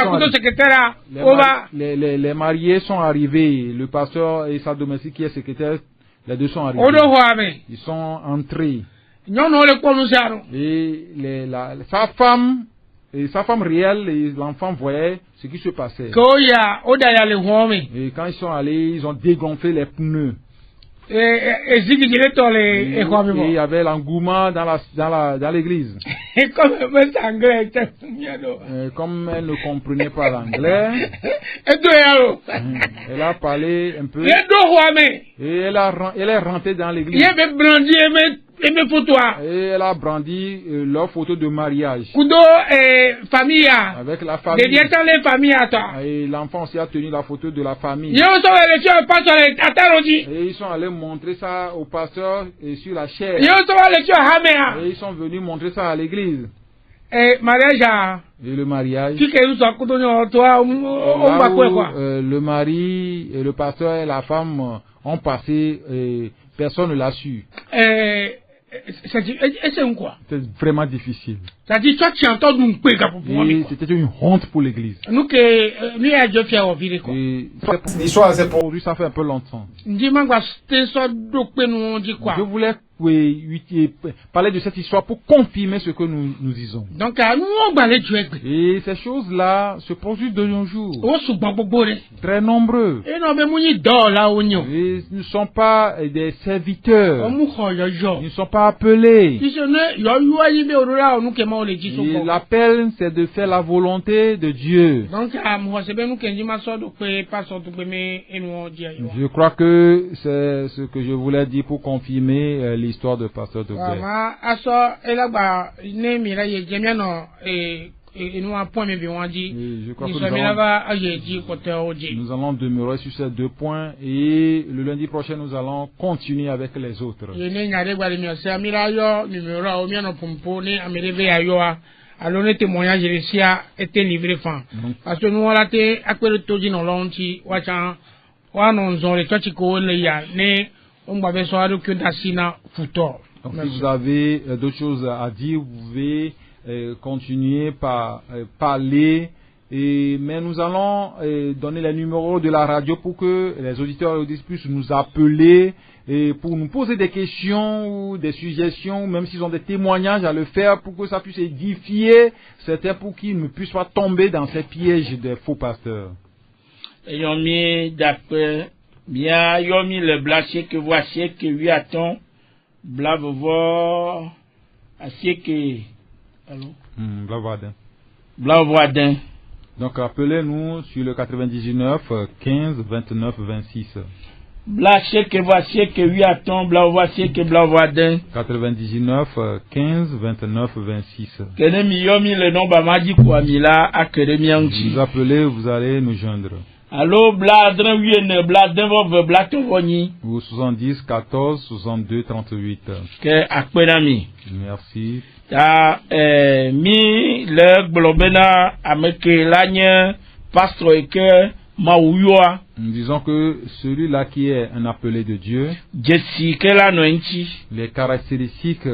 les mariés sont arrivés. Le pasteur et sa domestique qui est secrétaire, les deux sont arrivés. Ils sont entrés. Et sa femme réelle et l'enfant voyaient ce qui se passait. Et quand ils sont allés, ils ont dégonflé les pneus. Et il y avait l'engouement dans l'église. Comme elle ne comprenait pas l'anglais, elle a parlé un peu. Et elle est rentrée dans l'église. Et elle a brandi leur photo de mariage. Avec la famille. Et l'enfant aussi a tenu la photo de la famille. Et ils sont allés montrer ça au pasteur et sur la chaire. Et ils sont venus montrer ça à l'église. Et le mariage. Le mari et le pasteur et la femme ont passé, personne ne l'a su.
C'est quoi?
C'était vraiment difficile.
C'est-à-dire, toi, tu entends nous
c'était une honte pour l'église.
Nous que nous a déjà fait envie quoi.
L'histoire c'est pour aujourd'hui, ça fait un peu longtemps. Je voulais parler de cette histoire pour confirmer ce que nous disons.
Donc,
et ces choses-là se produisent de nos jours. Très nombreux. Et ils ne sont pas des serviteurs. Ils ne sont pas appelés. Et l'appel, c'est de faire la volonté de Dieu.
Donc,
je crois que c'est ce que je voulais dire pour confirmer l'histoire de Pasteur Dogbert. Nous allons demeurer sur ces deux points et le lundi prochain nous allons continuer avec les autres.
Alors les témoignages ici a été livré fin. Parce que nous on a été accueillis tous dans l'anti, ouachan, ouanonzon les tchiko le ya ne on va faire soirée que d'asina futur.
Donc si vous avez d'autres choses à dire, vous pouvez continuer par parler. Mais nous allons donner les numéros de la radio pour que les auditeurs puissent nous appeler et pour nous poser des questions ou des suggestions, même s'ils ont des témoignages à le faire pour que ça puisse édifier certains pour qu'ils ne puissent pas tomber dans ces pièges des faux pasteurs.
Ayons mis d'après bien, ayons mis le blachier que voici que lui attend, blavovo, assez que, allô? Blavoadin.
Donc appelez-nous sur le 99 15 29 26.
Blaché que voici que lui attend, voici que blavoadin.
99 15 29 26.
Le nom bamadi kwamila akademianji.
Vous appelez, vous allez nous joindre.
Allô bladren wiene bladren vove blato voni.
Ou 70 14 62 38.
Que akpenami.
Merci.
Ta mi le globena ameke lagne pasteur et que maouyoa.
Nous disons que celui-là qui est un appelé de Dieu, les caractéristiques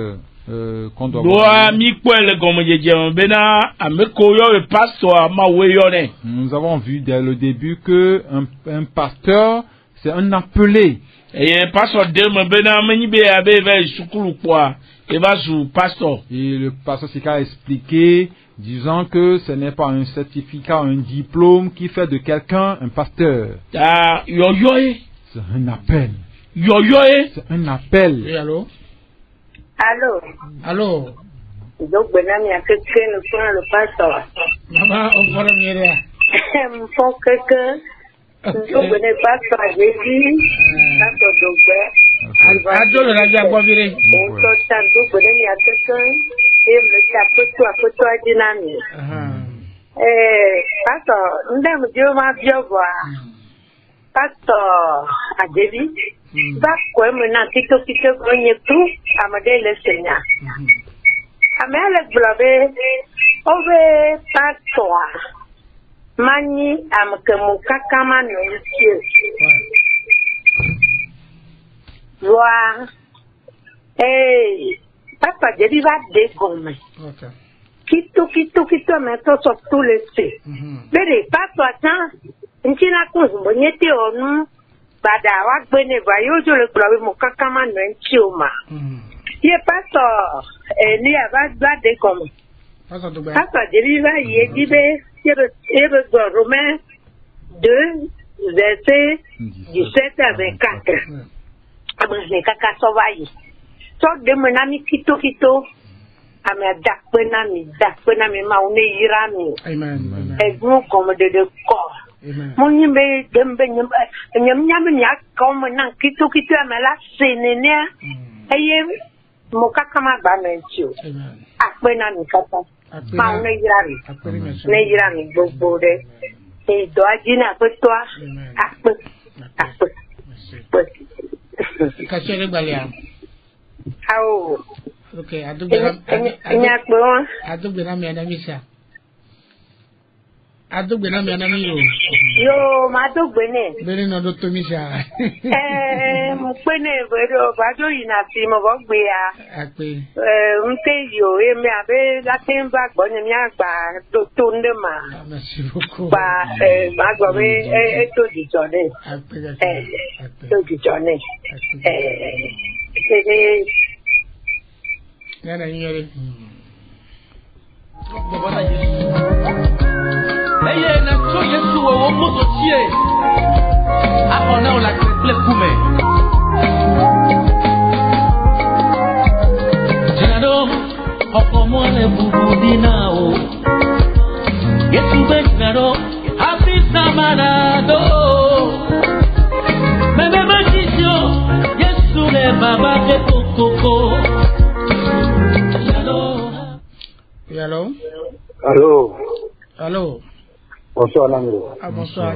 qu'on doit voir. Nous avons vu dès le début que un pasteur, c'est un appelé.
Et un pasteur et
le pasteur Sika a expliqué disant que ce n'est pas un certificat, un diplôme qui fait de quelqu'un un pasteur.
Yoyoé.
C'est un appel.
Yoyoé.
C'est un appel.
Oui, allô?
Allô?
Allô?
Donc, Benami a fait que nous prenons le pasteur.
Maman, on va revenir.
Il faut que nous venons pas sur Jésus, pasteur Dogbe.
Adjo le radio à boire viré.
On s'entend donc Benami a fait que et le chapeau toi dynamique. Pasteur, nous avons Dieu m'a bien voir. Pasteur à Jésus. Va quoi maintenant Tito gagne tout à modèle le Seigneur. Amele globe obe pastor mani amke mukakama no yie wa papa Jésus va dégommer kito mais ça sur tous les faits mais pastor tant ntina ko mbonyete onu bada wa gbene ba yojo le globe mukakama no nchioma ye pastor ni aba de comme pastor deliver ye dibe ye Romains 2 verset 17 à 24 abone kaka sovayi so de menami kito ame dakpena mi ma une yirami
amen
egun comme de corps mon nyimbe dembe nyam nya comme nan kito ame la senene eye mukakama banencho akpena mi kata ma ne yirami gbogbo de e do ajina pe to akpe
ka chere gbalia
awo
okay adugbera mi adamisa adugbera mi adamiro
yo ma dogbene
bere no do tomisa
mo pe ne bero bajo ina ti mo bo gbe ya
ape
nte yo emi abe latin ba gbo ni mi agba to nde ma
merci beaucoup
ba ma gbo be to di jone to di jone
nana nyere
eye na tso Yesu wo moto tie akona ola triple kume jado okomo le bubudina o Yesu bekaro happy samarado meme majisio Yesu le baba ke kokoko
jado allô
bonsoir Namiro.
Bonsoir.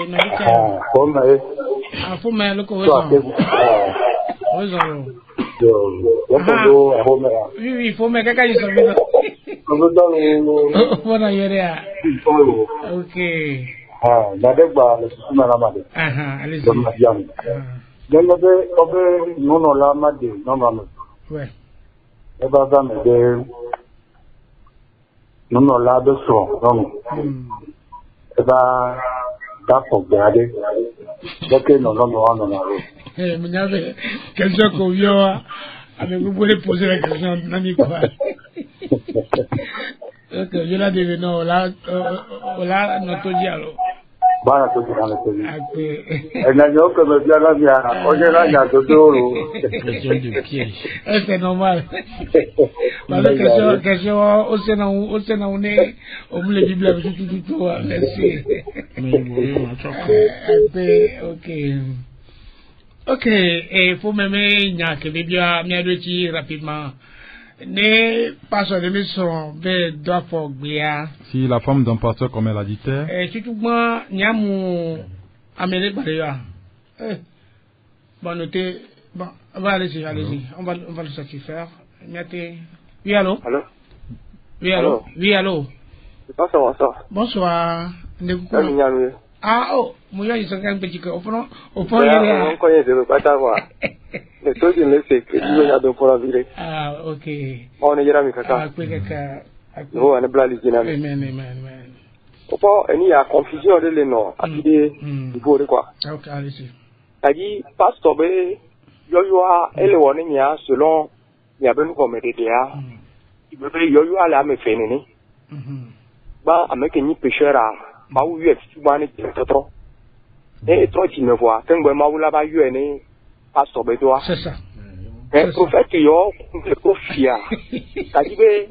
Narika.
Fome
le ko wezo. Oui, fome kaka yi so mi do. Bona yerea. OK.
Dadegba le susuma la made.
Allez-y.
Obe nono la made, non.
Ouais.
Eba ba me de nono la de so, non. Eba da fogade. Deke no na.
M'avez question qu'on vient avec vous pouvez poser la question nani quoi. OK, je la devenons là notre dialogue.
Bana to dialogue. Na yo que me vient bien, oye la ya todo.
C'est normal. La question au Sénat on est on me le Bible tout. Merci. OK, et faut même nya que bibia mi adochi rapidement. Ne pasteur de mission be doit for gbia.
Si la femme d'un pasteur comme elle a dit
surtout moi nyamu amele bareya. Bon noter bon allez-y, on va le satisfaire. Oui allô? Oui allô? Bonsoir. Ah oh, moi je suis un petit peu au fond
on connaît de pas savoir. Le truc il c'est que il y a de pour vivre.
Ah OK.
On est là mi kaka. No on est blali dina.
Amen.
Opo eni ya confusion de le no akide niveau de quoi.
OK, allez-y.
Agi pastor be yoyoa ele woni nya selon nya be nu ko medede ya. Ibe be yoyoa la me fenene. Bah, avec un pêcheur à Maou US, tu vas aller trop. Et toi, tu me vois, quand moi, Maou là-bas, UNE, pas sur les doigts.
C'est ça.
Mais le prophète, il y a un peu fier. C'est-à-dire,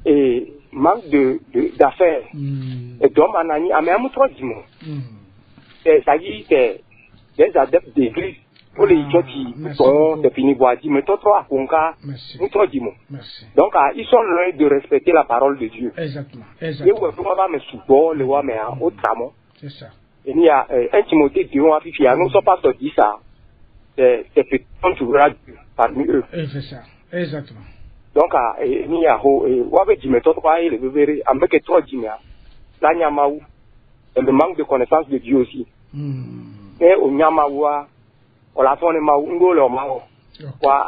et manque d'affaires. Et d'hommes en année, à même 3 dimanches. C'est-à-dire, c'est des adeptes d'église. Pour les gens qui sont, c'est fini, voir dire, mais toi, 3 Conca, nous 3 dimanches. Donc, ils sont loin de respecter la parole de Dieu.
Exactement.
Et où est-ce qu'on va me soutenir, le voir, mais au tramon.
C'est ça.
Et il y a un Timothée qui ont affiché, nous ne sommes pas sortis ça. C'est peut-être qu'on trouvera parmi eux.
C'est ça. Exactement.
Donc, il y a, ouais, dit, mais toi, le bébé, avec 3 dimanches, là, il y a Maou. Et le manque de connaissance de Dieu aussi. Et au Nyamaoua, on l'a fait, on est Maou, on est Maou.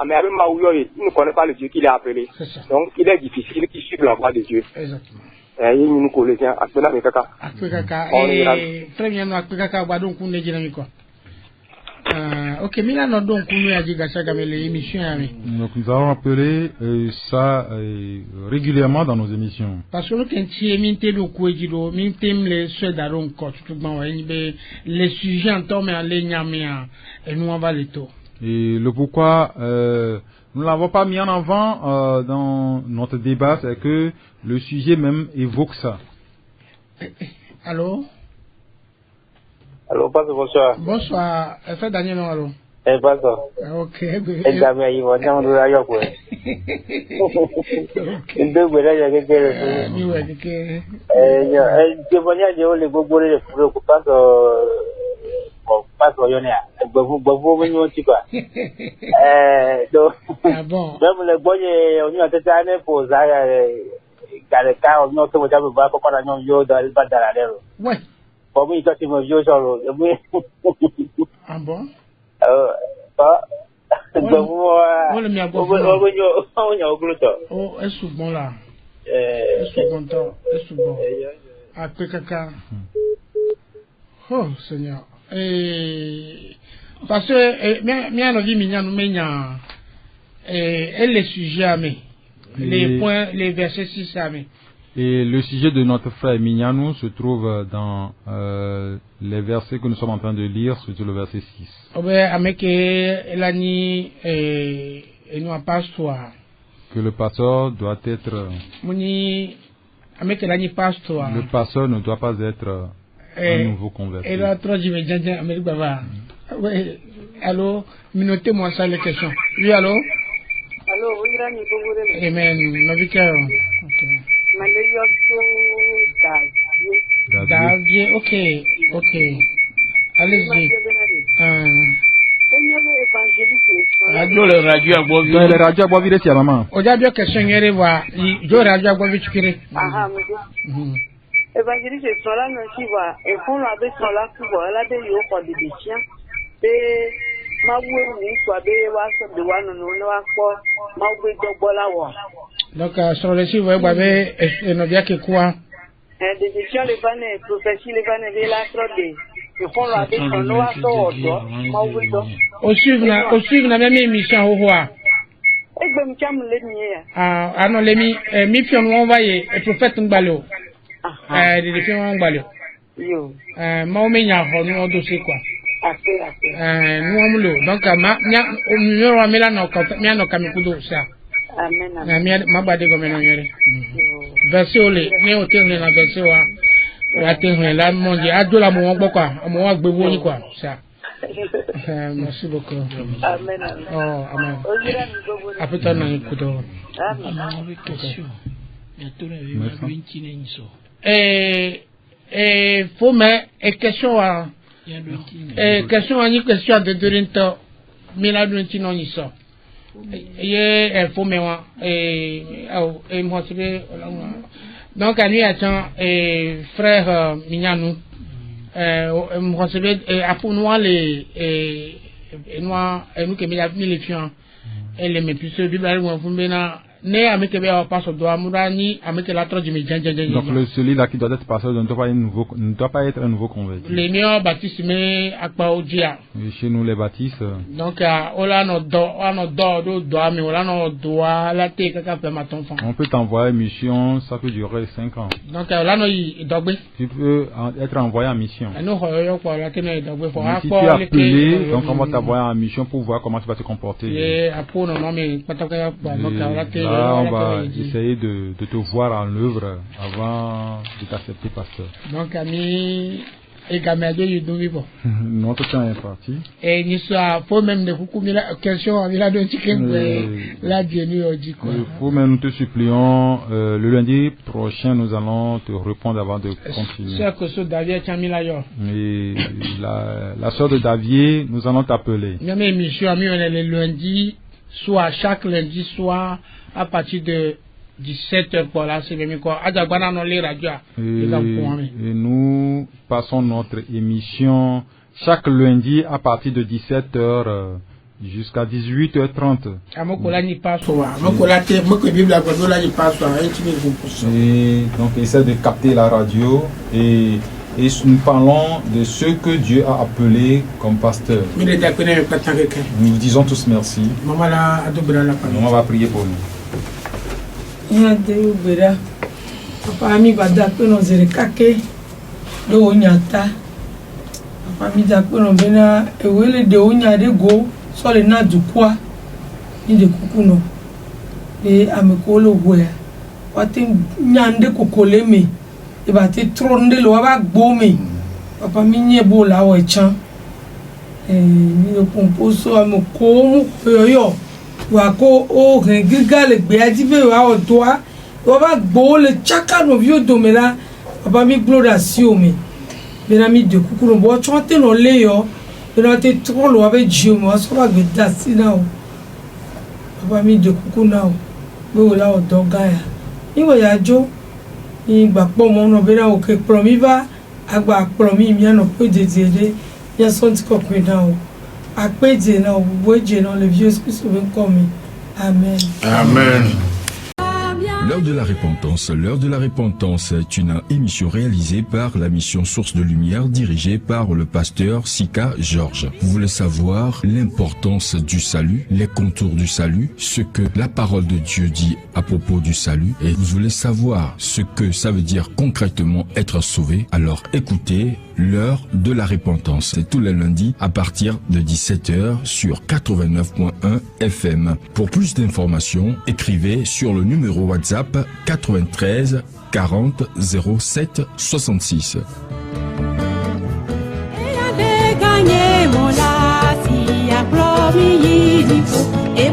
Mais avec Maou, il ne connaît pas le Dieu qu'il a appelé. Donc, il est difficile qu'il suive la voie de Dieu.
Exactement.
Et nous collégiens, à cela, mais caca.
Très bien, à Kaka, donc, on est dynamique. Ok, mais là, donc, on a dit que l'émission.
Donc, nous allons appeler ça régulièrement dans nos émissions.
Parce que nous, quand les sujets en temps, mais et nous, on va les taux.
Et le pourquoi nous ne l'avons pas mis en avant dans notre débat, c'est que le sujet même évoque ça.
Allô?
Allô, bonsoir.
Bonsoir. Fait Daniel, allô?
Bonsoir.
Ok.
Et Damien, il va dire, on doit y aller. Il doit y aller. Témoignage de les beaux les préoccupants pas soyonnés. Vous venez aussi pas. Donc, même les boys, on y a été allé pour ça. Car le cas, on a tout le temps, on va pas yo dans le bas de la lèvre.
Ouais.
Pour moi, il doit me vieux sur le.
Ah bon? Oh, est-ce que bon là? Est-ce que bon temps? Est-ce que bon? Après caca. Oh, Seigneur. Parce que, bien, on dit, et les sujets à mes. Les points, les versets 6 à mes.
Et le sujet de notre frère Mignanou se trouve dans les versets que nous sommes en train de lire, surtout le verset 6. Que le pasteur doit être... Le pasteur ne doit pas être un nouveau converti.
Allô, minotez-moi ça les questions. Oui, allô?
Allô, oui, Rani, vous
Amen. Davier, ok. Allez-y.
Radio le radio abovi.
Le radio abovi de tia maman.
Aujourd'hui question yere wa, jo radio abovi chikire.
Aha, monsieur. Évangéliste sola no kiwa, e fon la be sola kuwa, la de yo ko de bishia. Be ma wo ni so be wa so de wa no no wa ko, ma wo do bola wo.
Donc sur le site web avec no dia ke kwa.
Des bishia le bane, prophétie le bane de la trode. E fon la be so no wa so odo, ma wo do.
Au suivre na même émission ho ho a.
Egbe mi cham le ni ya.
Ah non le mi fi on envoyer e prophète Ngbalo. De fi on Ngbalo.
Yo.
Ma o me nya ho no do se kwa.
Ase.
No amulo. Donc ma nya o mi ro amela no ka mi no ka mi kudo sa.
Amen.
Na mi ma gbade go me no yere. Verset ole ni o te na verset wa. Wa te hun la mo je adola mo won gbo kwa, mo wa gbe wo yin kwa sa. Merci beaucoup.
Amen.
Oh, amen. Après, on a écouté. Faut mettre question à. Question à une question de Dorinto. Miladouinti non y so. Faut mettre. Moi, c'est. Donc, à lui, attends, frère Mignanou. Pour nous les noirs et nous qui mis les fiants et les plus ceux du Bible on fumé ne ameke be wa passe doit murani ameke la trop jimi janjanjan.
Donc celui-là qui doit être pasteur ne doit pas être un nouveau converti.
Les miens baptismés akpa ojia.
Chez nous les baptistes.
Donc ola no do mi ola no doa la te kaka pe ma ton fan.
On peut t'envoyer en mission, ça peut durer 5 ans.
Donc là no i dogbe.
Tu peux être envoyé en mission.
No ho yo kwa la te no dogbe fo
si tu es appelé, donc on va t'envoyer en mission pour voir comment tu vas te comporter.
Et après non mais pataka pa donc la te
là on va essayer de te voir en œuvre avant de t'accepter pasteur.
Donc ami et gamado yudomi bon.
Notre temps est parti.
Et il faut même de coucou la question il a de chicken la Dieu dit quoi.
Il faut même nous te supplions le lundi prochain nous allons te répondre avant de continuer.
C'est que ce David Chamilayo.
Et la sœur de David nous allons t'appeler.
Même émission ami on est le lundi soit chaque lundi soir à partir de 17h pour là c'est même quoi adabana non les radio
et nous passons notre émission chaque lundi à partir de 17h jusqu'à 18h30
amokola ni passe amokola te moko bible la godola ni passe
et donc essaie de capter la radio et nous parlons de ce que Dieu a appelé comme pasteur. Nous vous disons tous merci. Maman va prier pour nous.
Papa mi bada pe no zere kake do onyata papa mi da pe no bena ewele de onya de go so le na dukwa ni de kukuno e amekolo gwe wati nyande kokole me e ba ti tronde lo ba gbo me papa mi nye bo la wo chan mi lo pomposo ameko mu yoyo wa ko o giga le gbe ajibe wa o toa o ba gbo le chaka no bio domela papa mi gloria si o mi bena mi de kukuru bo chonte no le yo bena te tro lo ave jio mo so ba gbe da si na o papa mi de kukuru na o be o la o do gaya ni wo ya jo ni gba po mo no bena o ke pro mi ba agba pro mi mi no pe de ya so ti ko pe na o apèje na boje na le vieux Christ vient comme amen
amen.
L'heure de la repentance est une émission réalisée par la mission Source de Lumière dirigée par le pasteur Sika Georges. Vous voulez savoir l'importance du salut, les contours du salut, ce que la parole de Dieu dit à propos du salut et vous voulez savoir ce que ça veut dire concrètement être sauvé, alors écoutez l'heure de la repentance. C'est tous les lundis à partir de 17h sur 89.1 FM. Pour plus d'informations, écrivez sur le numéro WhatsApp 93 40 07 66.
Et